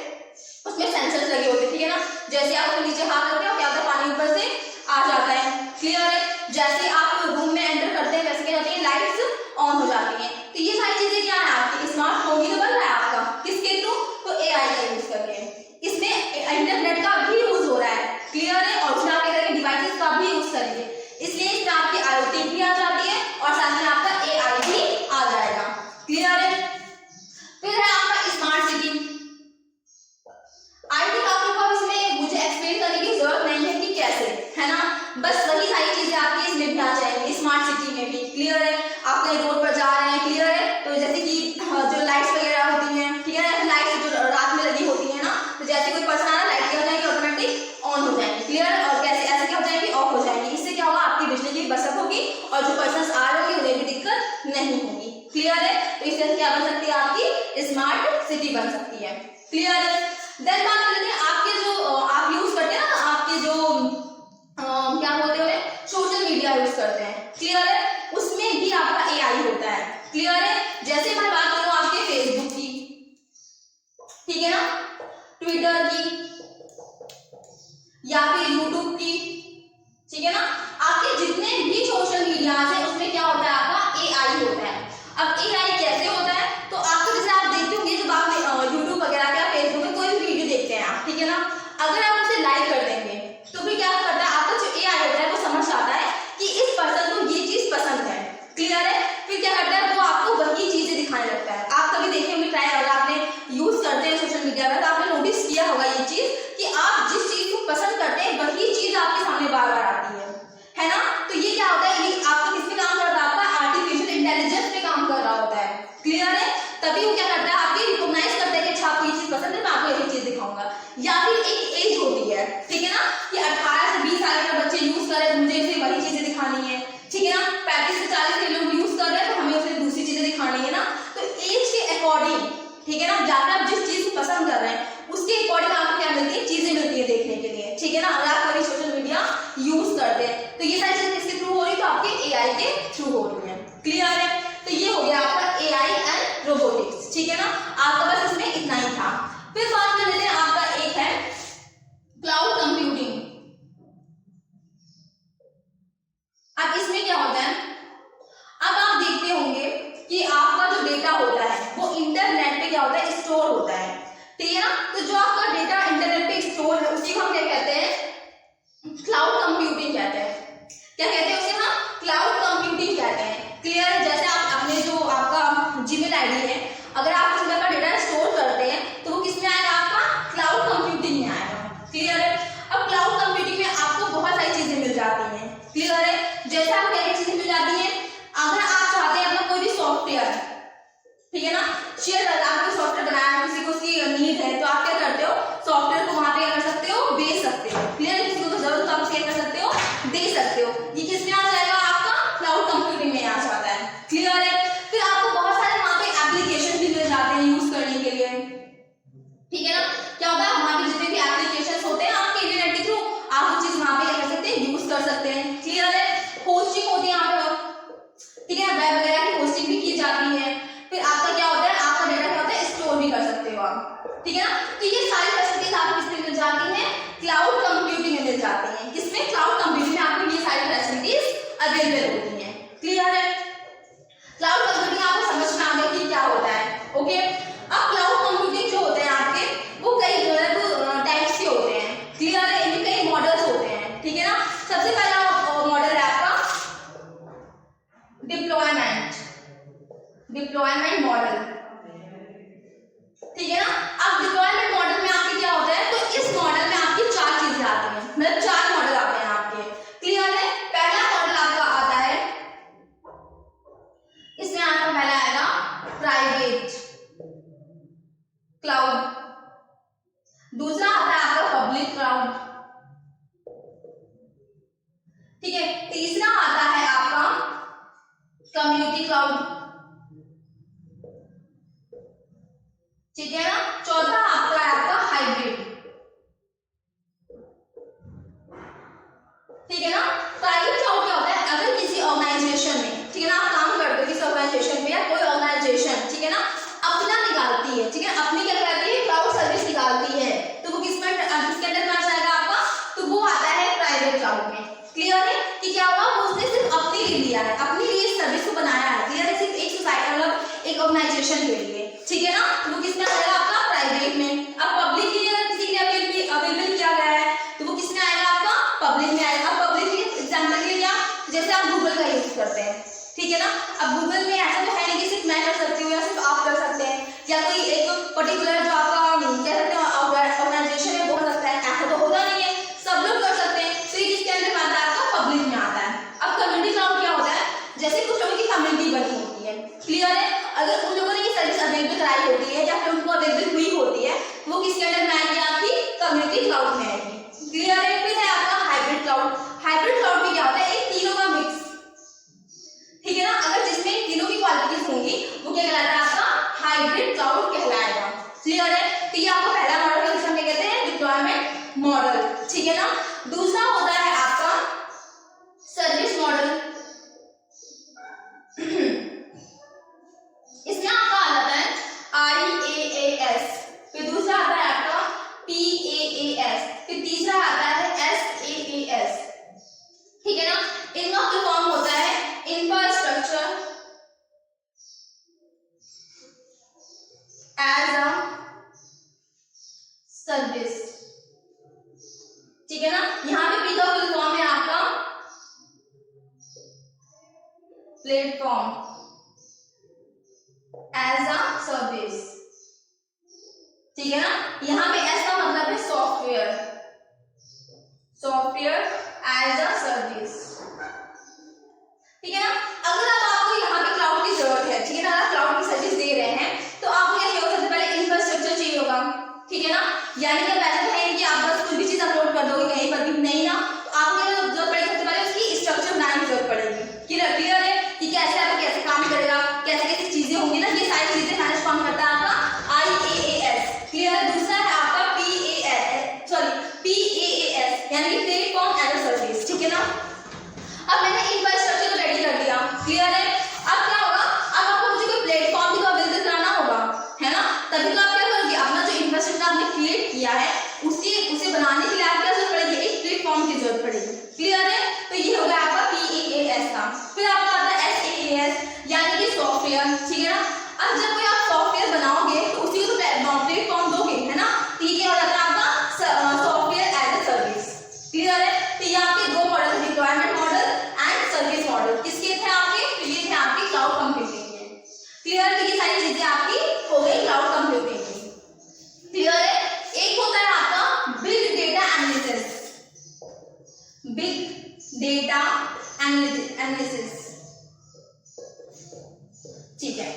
उसमें सेंसर्स लगे होते हैं, ठीक है ना। जैसे आप नीचे हाथ रखते हो क्या होता है, पानी ऊपर से आ जाता है, क्लियर है। जैसे आप रूम में एंटर करते हैं वैसे क्या होती है, लाइट्स ऑन हो जाती हैं। तो ये सारी चीजें क्या है आपकी स्मार्ट होम ही तो बन रहा है आपका, किसके थ्रू, तो एआई का यूज करके। इसमें इंटरनेट का भी यूज हो रहा है, क्लियर है, और उसमें आपके तरह के डिवाइसेस का भी यूज करेंगे, इसलिए इसमें आपकी IoT भी आ जाती है और साथ में आपका AI भी आ जाएगा, क्लियर है। फिर है आपका स्मार्ट सिटी। आई थिंक आप लोगों को इसमें मुझे एक्सप्लेन करने की जरूरत नहीं है कि कैसे, है ना। बस वही सारी चीजें आपकी इसमें भी आ जाएंगी, स्मार्ट सिटी में भी, क्लियर है। आप कहीं रोड पर जा रहे हैं, क्लियर है, तो जैसे कि जो लाइट्स वगैरह होती हैं, ठीक है, लाइट्स जो रात में लगी होती है ना, तो जैसे कोई पर्सन आ रहा है लाइट क्या हो जाएगी, ऑटोमेटिक ऑन हो जाएंगी, क्लियर है। और कैसे ऐसे क्या हो जाएगी, ऑफ हो जाएंगी। इससे क्या होगा, आपकी बिजली की बचत होगी और जो पर्सन आ रहे होंगे उन्हें भी दिक्कत नहीं होगी, क्लियर है। तो इससे क्या बन सकती है, आपकी स्मार्ट सिटी बन सकती है, क्लियर है। देन बात करते हैं आपके जो आप यूज करते हैं ना, आपके जो क्या बोलते हैं, सोशल मीडिया यूज करते हैं, क्लियर है, उसमें भी आपका एआई होता है, क्लियर है। जैसे मैं बात करूं आपके फेसबुक की, ठीक है ना, ट्विटर की या फिर यूट्यूब की, ठीक है ना, आपके जितने भी सोशल मीडिया है उसमें क्या होता है, आपका एआई होता है। अब एआई कैसे होता है, तो आपको जैसे आप देखते होंगे जब आप यूट्यूब वगैरह पे फेसबुक में कोई भी वीडियो देखते हैं आप, ठीक है ना, अगर आप उसे लाइक कर देंगे तो फिर क्या करता है, आपका जो एआई होता है वो समझ आता है कि इस पर्सन को ये चीज पसंद है, क्लियर है। फिर क्या करता है, वो आपको वही चीजें दिखाने लगता है। आप कभी देखे होंगे, ट्राई अगर आपने यूज करते हैं सोशल मीडिया में तो आपने नोटिस किया होगा ये चीज कि आप जिस चीज को पसंद करते हैं वही चीज आपके सामने बार बार आती है ना। तो ये क्या होता है, ये आपका किस पे काम कर रहा है, आपका आर्टिफिशियल इंटेलिजेंस पे काम कर रहा होता है, क्लियर है। तभी वो क्या करता है, आपकी रिकॉग्नाइज करता है कि अच्छा आपको ये चीज पसंद है, मैं आपको यही चीज दिखाऊंगा। या फिर एक एज होती है, ठीक है ना, कि 18 से 20 साल के बच्चे यूज कर रहे हैं, मुझे इसे वही चीजें दिखानी है, ठीक है ना। 35 से 40 के लोग यूज कर रहे हैं तो हमें उसे दूसरी चीजें दिखानी है ना। तो एज के अकॉर्डिंग, ठीक है ना, जाकर आप जिस चीज को पसंद कर रहे हैं उसके अकॉर्डिंग आपको क्या मिलती है, चीजें मिलती है देखने के लिए, ठीक है ना। अगर आप कभी सोशल मीडिया यूज करते हैं तो ये सारी चीजें किसके थ्रू हो रही है, तो आपके एआई के थ्रू हो रही है, क्लियर है। तो ये हो गया आपका एआई एंड रोबोटिक्स, ठीक है ना। आपका बस इसमें इतना ही था। फिर बात कर लेते हैं आपका एक है क्लाउड कंप्यूटिंग। अब इसमें क्या होता है, अब आप देखते होंगे कि आपका जो डेटा होता है वो इंटरनेट पे क्या होता है, स्टोर होता है, ठीक है ना। तो जो आपका डेटा इंटरनेट पे स्टोर है उसी को हम क्या कहते हैं, क्लाउड कंप्यूटिंग कहते हैं। क्या कहते हैं उसे, हम क्लाउड कंप्यूटिंग कहते हैं, क्लियर है। जैसे आप अपने जो आपका जीमेल आईडी है, अगर आप उसमें अपना डेटा स्टोर करते हैं तो वो किसमें आएगा, आपका क्लाउड कंप्यूटिंग में आएगा, क्लियर है। अब क्लाउड कंप्यूटिंग में आपको बहुत सारी चीजें मिल जाती हैं, क्लियर है। जैसे आपको क्या चीजें मिल जाती है, अगर आप चाहते हैं अपना कोई भी सॉफ्टवेयर, ठीक है ना, शेयर कर, आपको सॉफ्टवेयर बनाना है, किसी को उसकी नीड है, तो आप क्या करते हो, सॉफ्टवेयर को वहां पे कर सकते हो, बेच सकते हो, क्लियर। किसी को जरूरत आप शेयर कर सकते हो, दे सकते हो। ये किसमें आ जाएगा, आपका क्लाउड कंप्यूटिंग में आ जाता है, क्लियर है। फिर आपको बहुत सारे वहां पे एप्लीकेशन भी मिल जाते हैं यूज करने के लिए, ठीक है ना। क्या होता है, वहां पे जितने भी एप्लीकेशन होते हैं आपके इंटरनेट के थ्रू, आप वो चीज वहां पे क्या कर सकते हैं, यूज कर सकते हैं, क्लियर है। होस्टिंग होती है यहाँ पे, ठीक है, वेब वगैरह की होस्टिंग भी की जाती है। फिर आपका क्या होता है, आपका डेटा क्या होता है, स्टोर भी कर सकते हो आप, ठीक है ना। तो ये सारी फैसिलिटीज आपको किसमें मिल जाती हैं, क्लाउड कंप्यूटिंग में मिल जाती हैं। किसमें, क्लाउड कंप्यूटिंग में आपको ये सारी फैसिलिटीज अवेलेबल होती हैं, क्लियर है। क्लाउड कंप्यूटिंग आपको समझ में आ गया कि क्या होता है, ओके। अब क्लाउड कंप्यूटिंग जो होते हैं आपके, वो कई टाइप्स के होते हैं, क्लियर है। इनमें कई मॉडल्स होते हैं, ठीक है ना। सबसे पहला मॉडल है आपका डिप्लॉयमेंट मॉडल, ठीक है ना। अब डिप्लॉयमेंट मॉडल में आपके क्या होता है, तो इस मॉडल में आपकी 4 चीजें आती हैं, मतलब 4 मॉडल आते हैं आपके, क्लियर है। पहला मॉडल आपका आता है, इसमें आपका पहला आएगा प्राइवेट क्लाउड, दूसरा आता है आपका पब्लिक क्लाउड, ठीक है ना। प्राइवेट क्लाउड क्या होता है, अगर किसी ऑर्गेनाइजेशन में, ठीक है ना, आप काम करते हो किसी ऑर्गेनाइजेशन में या कोई ऑर्गेनाइजेशन, ठीक है ना, अपना निकालती है, ठीक है, अपनी क्या करती है, क्लाउड सर्विस निकालती है, तो वो किसके अंडर में आ जाएगा आपका, तो वो आता है प्राइवेट क्लाउड में। क्लियर है कि क्या हुआ, वो उसने सिर्फ अपने लिए लिया है, अपने लिए सर्विस को बनाया है। क्लियर है, सिर्फ एक सोसाइटी मतलब एक ऑर्गेनाइजेशन के लिए, ठीक है ना, तो वो किसमें आएगा आपका, प्राइवेट में। अब पब्लिक के लिए अगर किसी के लिए अवेलेबल किया गया है तो वो किसमें आएगा आपका, पब्लिक में आएगा। अब पब्लिक के एग्जांपल के लिए क्या, जैसे आप गूगल का यूज करते हैं, ठीक है ना, अब गूगल में ऐसा तो है नहीं कि सिर्फ मैं कर सकती हूँ या सिर्फ आप कर सकते हैं या कोई एक पर्टिकुलर जो आपका कह सकते हैं ऑर्गेनाइजेशन है वो कर सकता है, ऐसा तो होगा नहीं है, सब लोग कर सकते हैं। तो ये किसके अंदर आता है आपका, पब्लिक में आता है। अब कम्युनिटी क्लाउड क्या होता है, जैसे कुछ लोगों की कम्युनिटी बनी होती है, क्लियर है, अगर उन लोगों ने ये सर्विस अवेलेबल कराई होती है या फिर उनको अवेलेबल हुई होती है, वो किसके अंदर में आएगी, आपकी कम्युनिटी क्लाउड में आएगी। क्लियर है। फिर है आपका हाइब्रिड क्लाउड। हाइब्रिड क्लाउड में क्या होता है, एक तीनों का मिक्स, ठीक है ना, अगर जिसमें तीनों की क्वालिटीज होंगी वो क्या कहलाता है आपका, हाइब्रिड क्लाउड कहलाएगा। क्लियर है। तो ये आपका पहला मॉडल है, जिसे हम कहते हैं डिप्लॉयमेंट मॉडल, ठीक है ना। दूसरा होता है आपका सर्विस मॉडल। इसमें आपका आ जाता है IaaS, फिर दूसरा आता है आपका PaaS, फिर तीसरा आता है SaaS, ठीक है ना। इनका जो फॉर्म होता है इंफ्रास्ट्रक्चर एज अ सर्विस, ठीक है ना। यहाँ पे पी का फुल फॉर्म है आपका प्लेटफॉर्म एज अ सर्विस, ठीक है ना। यहाँ पे एस का मतलब है software, software as a service, ठीक है ना। अगर अब आपको यहाँ पे क्लाउड की जरूरत है, ठीक है ना, आप क्लाउड की सर्विस दे रहे हैं तो आपको क्या चाहिए होगा, सबसे पहले इंफ्रास्ट्रक्चर चाहिए होगा, ठीक है ना। यानी कि ऐसा है कि आप बस कोई भी चीज अपलोड कर दोगे कहीं पर भी नहीं ना, तो आपको क्या जरूरत पड़ेगी, सबसे पहले उसकी स्ट्रक्चर बनाने की जरूरत पड़ेगी। क्लियर है कि कैसे आपका कैसे काम करेगा, कैसे कैसे चीजें होंगी ना, ये सारी चीजें मैनेज कौन करता है आपका IaaS। क्लियर है। दूसरा है आपका PaaS यानी कि प्लेटफॉर्म एज अ सर्विस, ठीक है ना। अब मैंने इंफ्रास्ट्रक्चर तो रेडी कर दिया, क्लियर है। अब क्या होगा, अब आपको मुझे कोई प्लेटफॉर्म भी तो अवेलेबल कराना होगा, है ना, तभी तो आप क्या करोगे, अपना जो इंफ्रास्ट्रक्चर आपने क्रिएट किया है उसे बनाने के लिए आपको क्या जरूरत पड़ेगी, एक प्लेटफॉर्म की जरूरत पड़ेगी। क्लियर है। तो ये होगा आपका PaaS का। फिर आपका आता है SaaS यानी कि सॉफ्टवेयर, ठीक है ना। अब जब कोई आप सॉफ्टवेयर बनाओगे तो उसी को तो प्लेटफॉर्म दोगे, है ना, तो ये क्या हो जाता है आपका software as a service. Clear है। तो ये आपके दो model, deployment model and service model, किसके थे आपके, तो ये थे आपके क्लाउड कंप्यूटिंग के। क्लियर है। तो ये सारी चीजें आपकी हो गई क्लाउड कंप्यूटिंग की। क्लियर है। एक होता है आपका big data analysis, big data analysis, ठीक है।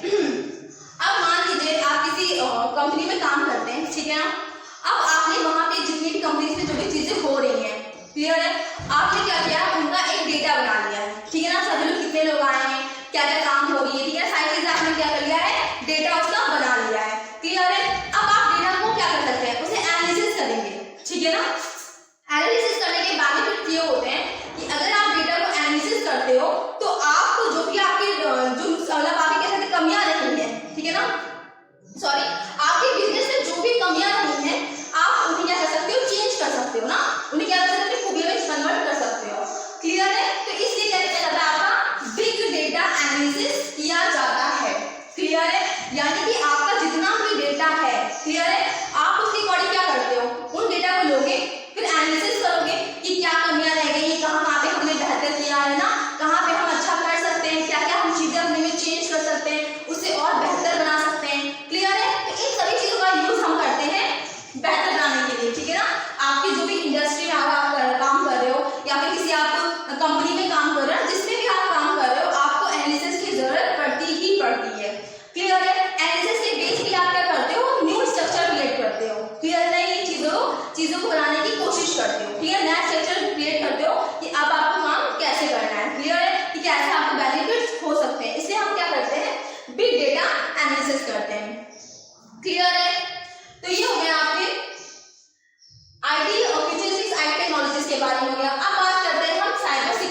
अब मान लीजिए आप किसी कंपनी में काम करते हैं, ठीक है ना। अब आपने वहां पे जितनी भी कंपनी में जो भी चीजें हो रही हैं, क्लियर है, आपने क्या किया, उनका एक डेटा बना लिया है, ठीक है ना। सभी लोग कितने लोग आए हैं, क्या क्या काम हो रही है, ठीक है, सारी चीजें आपने क्या कर लिया है, डेटा उसका बना लिया है। क्लियर है। अब आप डेटा को क्या कर सकते हैं, उसे एनालिसिस करेंगे, ठीक है ना। एनालिसिस करने के बेनिफिट ये होते हैं कि अगर आप डेटा को एनालिसिस करते हो तो आपको जो भी आपके जो मतलब आपके क्या कहते कमियां रही हैं, ठीक है ना, सॉरी, आपके बिजनेस में जो भी कमियां रही हैं आप उन्हें क्या कर सकते हो, चेंज कर सकते हो ना, उन्हें क्या कर सकते हो, खूबियों में कन्वर्ट कर सकते हो। क्लियर है। तो इसलिए क्या किया जाता है, आपका बिग डेटा एनालिसिस किया जाता है। क्लियर है। यानी कि आपका जितना भी डेटा है, क्लियर है, आप उसके अकॉर्डिंग क्या करते हो, उन डेटा को लोगे, फिर एनालिसिस करोगे कि क्या कमियां रह गई, कहाँ पे हमने बेहतर किया है ना, कहाँ पे हम अच्छा कर सकते हैं, क्या क्या हम चीजें अपने में चेंज कर सकते हैं, उसे और बेहतर बना सकते हैं। क्लियर है। तो इन सभी चीजों का यूज हम करते हैं बेहतर बनाने के लिए, ठीक है ना। आपकी जो भी इंडस्ट्री में आप काम कर रहे हो या फिर किसी आप कंपनी में काम कर रहे हो, जिसमें भी आप काम कर रहे हो, आपको एनालिसिस की जरूरत पड़ती ही पड़ती है। क्लियर है। एनालिसिस के बेस पे आप क्या करते हो, न्यू स्ट्रक्चर क्रिएट करते हो। क्लियर है। ये चीजों को बनाने की कोशिश करते हो, ठीक है, नया स्ट्रक्चर क्रिएट करते हो कि अब आपको काम कैसे करना है। क्लियर है कि कैसे आपको बेनिफिट्स हो सकते हैं, इसलिए हम क्या करते हैं, बिग डेटा एनालिसिस करते हैं। क्लियर है। तो ये हो गया आपके IT और फ्यूचरिस्टिक IT टेक्नोलॉजीज के बारे में हो गया। अब बात करते हैं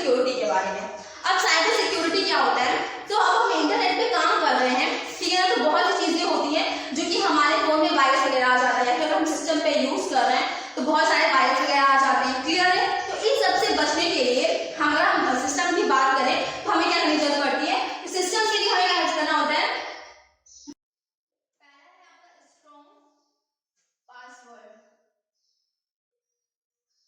सिक्योरिटी के बारे में। अब साइबर सिक्योरिटी क्या होता है, तो अब हम इंटरनेट पे काम कर रहे हैं, ठीक है ना, तो बहुत सी चीजें होती हैं जो कि हमारे फोन में वायरस वगैरह आ जाता है, या फिर हम सिस्टम पे यूज कर रहे हैं तो बहुत सारे वायरस वगैरह आ जाते हैं, क्लियर है। तो इन सब से बचने के लिए अगर हम सिस्टम की बात करें तो हमें क्या करने की जरूरत पड़ती है, सिस्टम के लिए हमें क्या करना होता है, पहला है आपका स्ट्रॉन्ग पासवर्ड।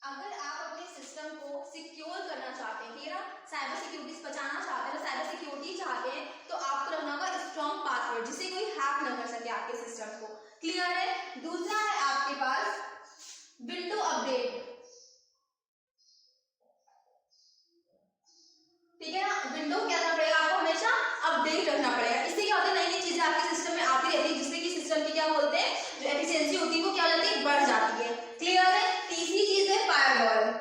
अगर आप अपने सिस्टम को सिक्योर करना चाहते हैं, ठीक है ना, साइबर सिक्योरिटी से बचाना चाहते हैं, साइबर सिक्योरिटी चाहते हैं, तो आपको रखना होगा स्ट्रॉन्ग पासवर्ड, जिससे कोई हैक न कर सके आपके सिस्टम को, क्लियर है। दूसरा है आपके पास विंडो अपडेट, ठीक है ना, विंडो क्या करना पड़ेगा आपको, हमेशा अपडेट रखना पड़ेगा। इससे क्या होता है, नई नई चीजें आपके सिस्टम में आती रहती है, जिससे कि सिस्टम की क्या बोलते हैं, जो एफिशिएंसी होती है वो क्या हो जाती है, बढ़ जाती है, क्लियर है। तीसरी चीज है फायरवॉल,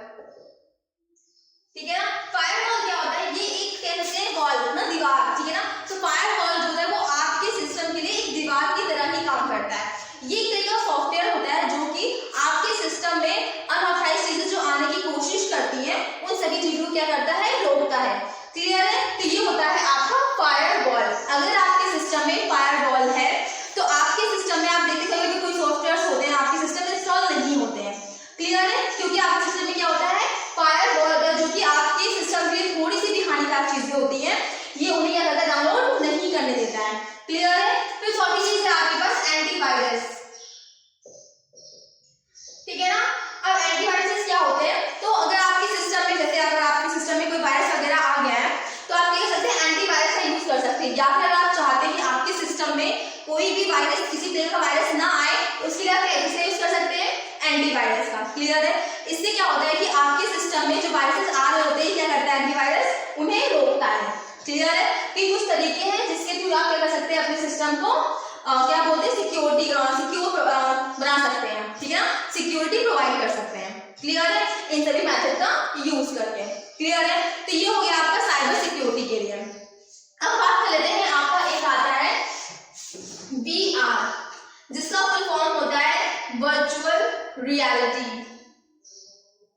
ठीक है ना। फायरवॉल क्या होता है, ये एक कह सकते हैं वॉल ना, दीवार, ठीक है ना। तो फायरवॉल जो है वो आपके सिस्टम के लिए एक दीवार की तरह ही काम करता है। ये एक तरह का सॉफ्टवेयर होता है जो कि आपके सिस्टम में अनऑथराइज्ड चीजें जो आने की कोशिश करती हैं, उन सभी चीजों को क्या करता है, रोकता है, क्लियर है। तो ये होता है आपका फायरवॉल। अगर आपके सिस्टम में फायरवॉल है तो आपके सिस्टम में आप देखते होंगे कि कोई सॉफ्टवेयर होते हैं आपके सिस्टम में इंस्टॉल नहीं होते हैं, क्लियर है, क्योंकि आपके सिस्टम में क्या होता है, फायरवॉल, जो कि आपके सिस्टम के लिए थोड़ी सी भी हानिकारक चीजें होती हैं, ये उन्हें क्या करता है, डाउनलोड नहीं करने देता है, क्लियर है। फिर चौथी चीज है आपके पास एंटीवायरस, ठीक है ना। अब एंटीवायरस क्या होते हैं, तो अगर आपके सिस्टम में, जैसे अगर आपके सिस्टम में कोई वायरस वगैरह आ गया है तो आप क्या कर सकते हैं, एंटीवायरस का यूज कर सकते हैं, या फिर आप चाहते हैं कि आपके सिस्टम में कोई भी वायरस, किसी तरह का वायरस ना आए, उसके लिए आप कैसे यूज कर सकते हैं, एंटीवायरस का, क्लियर है। इससे क्या होता है कि आपके सिस्टम में जो वायरसेस आ रहे होते हैं, क्या करता है एंटीवायरस, उन्हें रोकता है, क्लियर है। कि कुछ तरीके हैं जिसके थ्रू आप क्या कर सकते हैं, अपने सिस्टम को क्या बोलते हैं, सिक्योर बना सकते हैं, ठीक है ना, सिक्योरिटी प्रोवाइड कर सकते हैं, क्लियर है, इन सभी मेथड का यूज करके, क्लियर है। तो ये हो गया आपका साइबर सिक्योरिटी के लिए। अब बात कर लेते हैं, आपका एक आता है VR, जिसका फुल फॉर्म होता है वर्चुअल रियलिटी,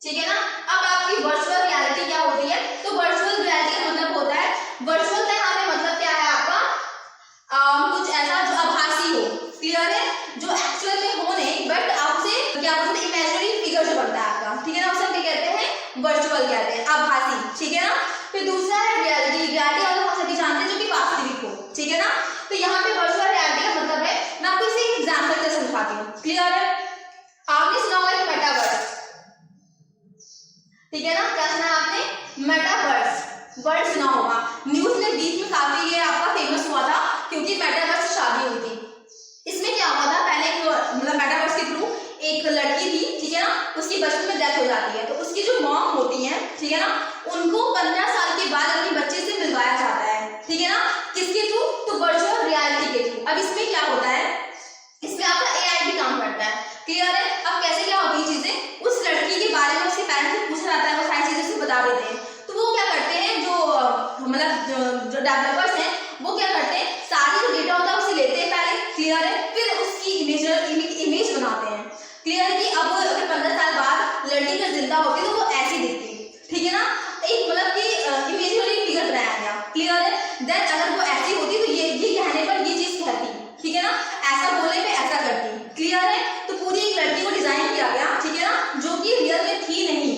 ठीक है ना। अब आपकी वर्चुअल रियलिटी क्या होती है, तो वर्चुअल रियलिटी का मतलब होता है, वर्चुअल का यहाँ पे मतलब क्या है आपका, कुछ ऐसा जो आभासी हो, क्लियर है, जो एक्चुअल में हो नहीं, बट आपसे क्या बोलते हैं, इमेजिनरी फिगर जो बनता है आपका, ठीक है ना, उसे क्या कहते हैं, वर्चुअल कहते हैं, आभासी, ठीक है ना। फिर दूसरा है रियलिटी, रियलिटी मतलब हम सभी जानते हैं जो कि वास्तविक हो, ठीक है ना। तो यहाँ पे वर्चुअल रियलिटी का मतलब है, मैं आपको इसे एग्जांपल से समझाती हूँ, क्लियर है। आपने सुना होगा मेटावर्स, ठीक है ना, क्या सुना है आपने, मेटावर्स वर्ड सुना होगा, न्यूज में बीच में काफी ये आपका फेमस हुआ था, क्योंकि मेटावर्स से शादी हुई थी। इसमें क्या हुआ था, पहले मतलब मेटावर्स के थ्रू एक लड़की थी, ठीक है ना, उसकी बचपन में डेथ हो जाती है, तो उसकी जो मॉम होती है, ठीक है ना, उनको 15 साल के बाद अपने बच्चे से मिलवाया जाता है, ठीक है ना, किसके थ्रू, तो वर्चुअल रियलिटी के थ्रू। अब इसमें क्या होता है, इसमें आपका AI भी काम करता है, क्लियर है। अब कैसे क्या होती है चीजें, उस लड़की के बारे में उसके पेरेंट्स से पूछा जाता है, वो सारी चीजें उसे बता देते हैं, तो वो क्या करते हैं, जो मतलब जो डेवलपर्स हैं, वो क्या करते हैं, सारी जो डेटा होता है उसे लेते हैं पहले, क्लियर है, फिर उसकी इमेज बनाते हैं, क्लियर है, कि अब अगर 15 साल बाद लड़की का जिंदा होती तो वो ऐसी दिखती, ठीक है ना, एक मतलब कि इमेजिनरी फिगर बनाया गया, क्लियर है। देन अगर वो ऐसी होती तो ये कहने पर ये चीज कहती, ठीक है ना, ऐसा बोलने पे ऐसा करती, क्लियर है। तो पूरी एक लड़की को डिजाइन किया गया, ठीक है ना, जो कि रियल में थी नहीं,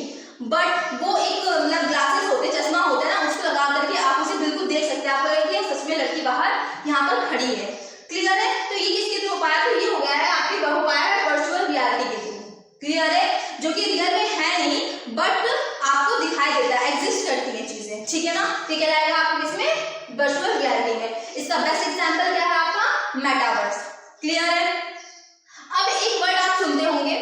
बट वो एक मतलब ग्लासेस होते, चश्मा होता है ना, उसको लगा करके आप उसे बिल्कुल देख सकते हैं, आपको लगेगा कि सच में लड़की बाहर यहाँ पर खड़ी है, क्लियर है। तो ये किसके थ्रू उपाय, तो ये हो गया है आपके उपाय है वर्चुअल रियलिटी के थ्रू, क्लियर है, जो कि रियल में है नहीं, बट आपको दिखाई देता है, एग्जिस्ट करती है चीजें, ठीक है ना। तो क्या लाएगा आपको इसमें, वर्चुअल रियलिटी में। इसका बेस्ट एग्जांपल क्या है आपका, मेटावर्स, क्लियर है। अब एक वर्ड आप सुनते होंगे,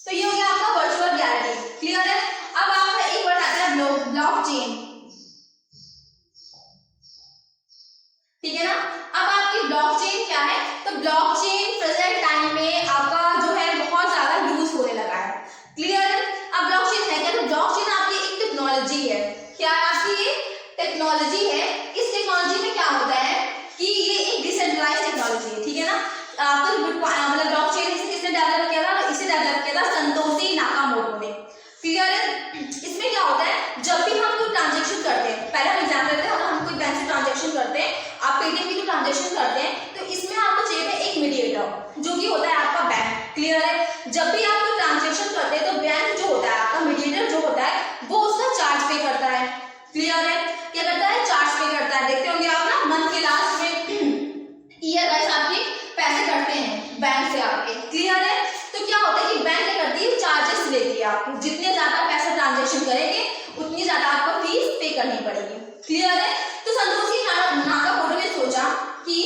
तो ये हो गया आपका वर्चुअल रियलिटी, क्लियर है। अब आपका एक वर्ड आता है ब्लॉकचेन, ठीक है ना। अब आपकी ब्लॉकचेन क्या है, तो ब्लॉकचेन प्रेजेंट टाइम में आपका जो है बहुत ज्यादा यूज होने लगा है, क्लियर है। अब ब्लॉकचेन है क्या, तो ब्लॉकचेन आपकी एक टेक्नोलॉजी है, क्या आपकी ये टेक्नोलॉजी है। इस टेक्नोलॉजी में क्या होता है कि ये एक डिसेंट्रलाइज्ड टेक्नोलॉजी है, ठीक है ना। आपका मतलब ब्लॉकचेन इसे किसने डेवलप किया था? इसे डेवलप किया था संतोशी नाकामोटो ने। क्लियर है? इसमें क्या होता है, जब भी हम कोई ट्रांजेक्शन करते हैं, पहले हम एग्जाम्पल लेते हैं, अगर हम कोई बैंक से ट्रांजेक्शन करते हैं, आप पेटीएम की ट्रांजेक्शन करते हैं, तो इसमें आपको चाहिए था एक मीडिएटर जो कि होता है आपका बैंक। क्लियर है? जब भी आप कोई ट्रांजेक्शन करते हैं तो बैंक जो होता है आपका मीडिएटर जो होता है वो उसका चार्ज पे करता है। क्लियर है? क्या करता है? चार्ज पे करता है। देखते होंगे आप ना मंथ के लास्ट में ईयर वाइज आपके पैसे कटते हैं बैंक से आपके। क्लियर है? तो क्या होता है कि बैंक क्या करती है, चार्जेस लेती है आपको, जितने ज्यादा पैसा ट्रांजेक्शन करेंगे उतनी ज्यादा आपको फीस पे करनी पड़ेगी। क्लियर है? तो संतोषी नाकामोटो ने सोचा कि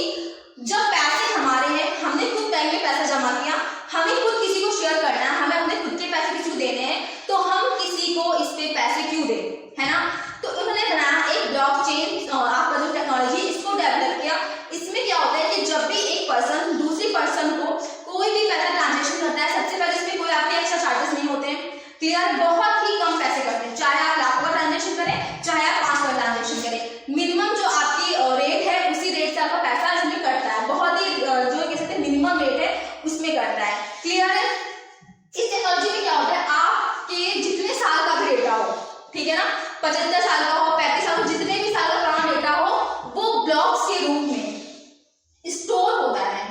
जब पैसे हमारे हैं, हमने खुद बैंक में पैसा जमा किया, हमें खुद किसी को शेयर करना है, हमें अपने खुद के पैसे किसी को देने हैं, तो हम किसी को इस पे पैसे क्यों दें, है ना? तो उन्होंने बनाया एक ब्लॉकचेन, आपका जो टेक्नोलॉजी इसको डेवलप किया। इसमें क्या होता है कि जब भी एक पर्सन दूसरी पर्सन को कोई भी पैसा ट्रांजेक्शन करता है, सबसे पहले इसमें कोई आपके एक्स्ट्रा चार्जेस नहीं होते हैं। क्लियर? बहुत ही कम पैसे करते हैं, चाहे आप लाखों का ट्रांजेक्शन करें, चाहे आप 5 का ट्रांजेक्शन करें, मिनिमम जो आपकी रेट है उसी रेट से आपका पैसा इसमें कटता है। बहुत ही जो कह सकते हैं मिनिमम रेट है उसमें कटता है। क्लियर है? इस टेक्नोलॉजी में क्या होता है, आपके जितने साल का भी डेटा हो, ठीक है ना, 75 साल का हो, 35 साल, जितने भी साल का पुराना डेटा हो, वो ब्लॉक्स के रूप में स्टोर होता है।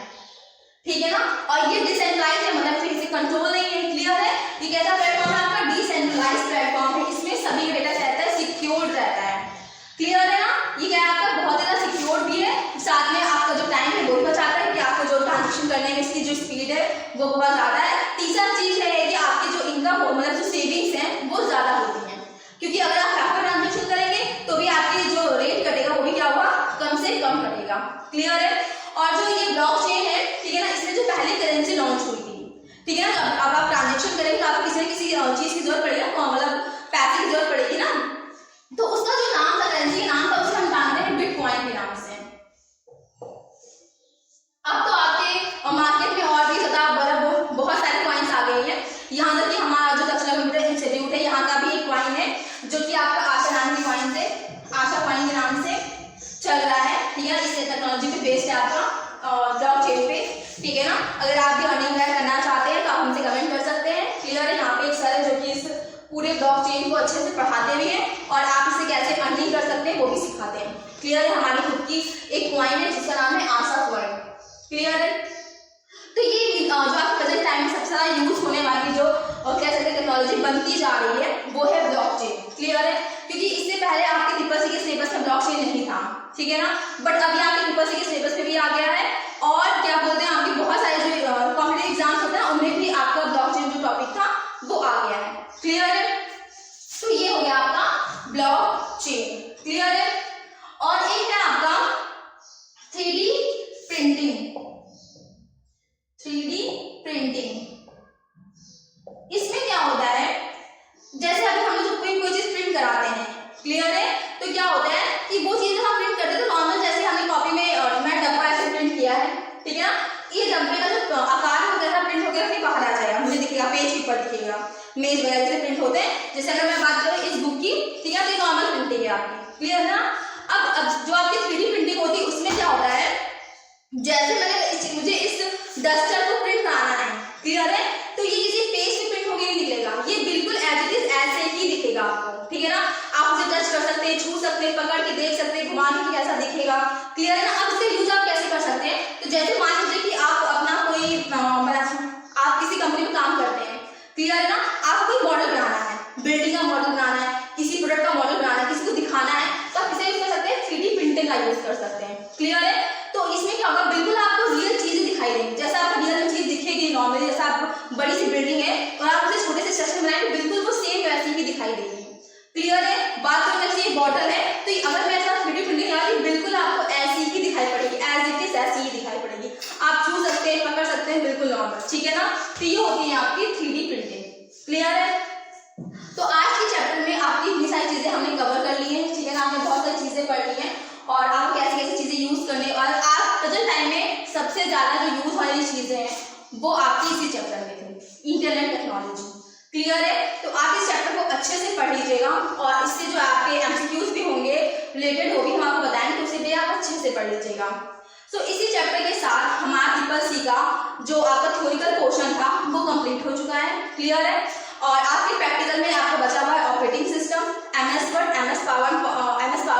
ठीक है ना? और ये डिसेंट्रलाइज है, मतलब फिर इसे कंट्रोल नहीं है। क्लियर है? ये कैसा प्लेटफॉर्म है आपका? डिसेंट्रलाइज प्लेटफॉर्म है। इसमें सभी का डेटा रहता है, सिक्योर्ड रहता है। क्लियर है ना? ये क्या है आपका? बहुत ज्यादा सिक्योर्ड भी है, साथ में आपका जो टाइम है वो भी बचाता है कि आपको जो ट्रांजेक्शन करने में इसकी जो स्पीड है वो बहुत ज्यादा है। तीसरा चीज है कि आपकी जो इनकम मतलब जो सेविंग्स है वो ज्यादा होती है, क्योंकि अगर आप लाखों ट्रांजेक्शन करेंगे तो भी आपकी जो रेट कटेगा वो भी क्या होगा? कम से कम कटेगा। क्लियर है? और जो ये ब्लॉकचेन है, ठीक है ना, इसमें जो पहली करेंसी लॉन्च हुई थी, ठीक है ना, अब आप ट्रांजेक्शन करेंगे तो आपको किसी न किसी चीज की जरूरत पड़ेगी ना, मतलब पैसे की जरूरत पड़ेगी ना, तो उसका जो नाम था, करेंसी का नाम था, उसे हम जानते हैं बिटकॉइन के नाम से। अब तो आपके मार्केट में और भी ज्यादा बहुत सारे कॉइन्स आ गए हैं। यहाँ तक कि हमारा जो दक्षिणा कंप्यूटर इंस्टीट्यूट है, यहाँ का भी एक कॉइन है जो कि आपका आशा नाम के कॉइन से, आशा कॉइन के नाम से चल रहा है। ठीक है? इस टेक्नोलॉजी पे बेस्ड है आपका ब्लॉकचेन पे। ठीक है ना? अगर आप भी अर्निंग करना चाहते हैं तो आप हमसे कमेंट कर सकते हैं। क्लियर है? यहाँ पे एक सर है जो कि इस पूरे ब्लॉकचेन को अच्छे से पढ़ाते भी हैं और आप इसे कैसे अर्निंग कर सकते हैं वो भी सिखाते हैं। क्लियर है? हमारी खुद की एक कॉइन है जिसका नाम है आशा कॉइन। क्लियर है? तो ये जो आप प्रेजेंट टाइम में सबसे ज्यादा यूज होने वाली जो कह सकते हैं टेक्नोलॉजी बनती जा रही है वो है ब्लॉकचेन। क्लियर है? क्योंकि इससे पहले आपके ट्रिपल सी के सिलेबस में ब्लॉकचेन नहीं था, ठीक है ना, बट अभी आपके ट्रिपल सी के सिलेबस में भी आ गया है। और क्या बोलते हैं, आपके बहुत सारे जो कॉम्पिटिटिव एग्जाम्स होते हैं उनमें भी आपका ब्लॉकचेन जो टॉपिक था वो आ गया है। क्लियर है? तो ये हो गया आपका ब्लॉकचेन। क्लियर है? और एक है आपका 3D प्रिंटिंग। 3D प्रिंटिंग, इसमें क्या होता है, जैसे अभी हम लोग कोई चीज प्रिंट कराते हैं, क्लियर है, तो क्या होता है कि वो चीजें हम प्रिंट करते हैं तो नॉर्मल जैसे हमने कॉपी में मैं डब्बा ऐसे प्रिंट किया है, ठीक है ना, ये डब्बे का जो आकार वगैरह प्रिंट होकर फिर बाहर आ जाएगा, मुझे दिखेगा, पेज के ऊपर दिखेगा, मेज वगैरह से प्रिंट होते हैं। जैसे अगर मैं बात करूँ इस बुक की, ठीक है, तो नॉर्मल प्रिंटिंग है आपकी। क्लियर है ना? अब जो आपकी 3D प्रिंटिंग होती है उसमें क्या होता है, जैसे मैंने मुझे इस डस्टर को प्रिंट कराना है, क्लियर है, तो ये किसी पेज पे प्रिंट होकर नहीं निकलेगा, ये बिल्कुल एज इट इज ऐसे ही दिखेगा आपको। ठीक है ना? आप उसे टच कर सकते हैं, छू सकते हैं, पकड़ के देख सकते हैं, घुमाने की कैसा दिखेगा। क्लियर है ना? अब इसे यूज आप कैसे कर सकते हैं, तो जैसे मान लीजिए कि आप अपना कोई आप किसी कंपनी में काम करते हैं, क्लियर है ना, आपको कोई मॉडल बनाना है, बिल्डिंग का मॉडल बनाना है, किसी प्रोडक्ट का मॉडल बनाना है, किसी को दिखाना है, तो आप इसे यूज कर सकते हैं, 3D प्रिंटिंग का यूज कर सकते हैं। क्लियर है? तो इसमें क्या होगा, बिल्कुल आपको रियल चीजें दिखाई देंगी, जैसा आपको रियल चीज दिखेगी नॉर्मली, जैसा आप बड़ी सी बिल्डिंग है और आप उसे छोटे से स्ट्रक्चर बनाएंगे, बिल्कुल वो सेम वैसी ही दिखाई देगी। क्लियर है? बात करें जैसे ये बॉटल है, तो अगर मैं ऐसा 3D प्रिंटिंग करा, बिल्कुल आपको ऐसी ही दिखाई पड़ेगी, एज इट इज ऐसी ही दिखाई पड़ेगी, आप छू सकते हैं, पकड़ सकते हैं, बिल्कुल नॉर्मल। ठीक है ना? तो ये होती है आपकी 3D प्रिंटिंग। क्लियर है? तो आज के चैप्टर में आपकी इतनी सारी चीजें हमने कवर कर ली है, ठीक है ना, आपने बहुत सारी चीजें पढ़ ली हैं और आप कैसे कैसे चीजें यूज करने, और आप प्रेजेंट टाइम में सबसे ज्यादा जो यूज वाली चीजें हैं वो आपकी इसी चैप्टर में थी, इंटरनेट टेक्नोलॉजी। क्लियर है? तो आप इस चैप्टर को अच्छे से पढ़ लीजिएगा और इससे जो आपके एमसीक्यूज भी होंगे रिलेटेड, वो भी हम आपको बताएंगे, तो उसे भी आप अच्छे से पढ़ लीजिएगा। सो इसी चैप्टर के साथ हमारा ट्रिपल सी का जो आपका थ्योरिकल पोर्शन था वो कंप्लीट हो चुका है, क्लियर है। और आपके प्रैक्टिकल में आपको बचा हुआ है operating system, MS word, MS power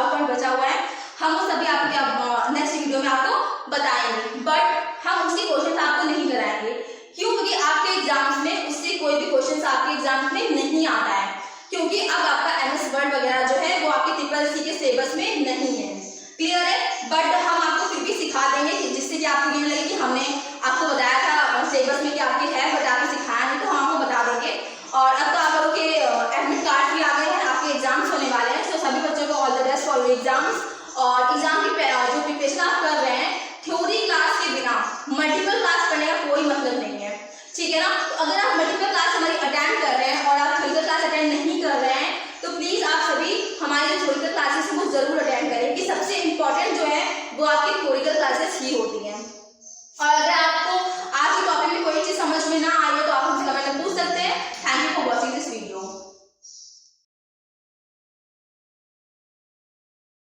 point बचा हुआ है। हम वो सभी आपके नेक्स्ट वीडियो में आपको बताएंगे, बट हम उसके क्वेश्चन आपको नहीं कराएंगे। क्यों? क्योंकि आपके एग्जाम्स में उससे कोई भी क्वेश्चन आपके एग्जाम्स में नहीं आता है, क्योंकि अब आपका MS वर्ड वगैरह जो है वो आपके ट्रिपल सी के सिलेबस में नहीं है, क्लियर है। बट हम आपको फिर भी सिखा देंगे जिससे कि आपको ये लगे कि हमने आपको बताया था सिलेबस में कि आपके है, बट आपको सिखाया नहीं, तो हम आपको बता देंगे। और अब तो आप लोगों के एडमिट कार्ड भी आ गए हैं, आपके एग्जाम्स होने वाले हैं। तो सभी बच्चों को all the best for exams. और एग्जाम की जो प्रिपरेशन आप कर रहे हैं, थ्योरी क्लास के बिना मल्टीपल क्लास करने का कोई मतलब नहीं है, ठीक है ना। तो अगर आप मल्टीपल क्लास हमारी अटेंड कर रहे हैं और आप थ्योरिकल क्लास अटेंड नहीं कर रहे हैं, तो प्लीज आप सभी हमारे जो थ्योरिकल क्लासेस हैं वो जरूर अटेंड करें, कि सबसे इंपॉर्टेंट जो है वो आपकी थ्योरिकल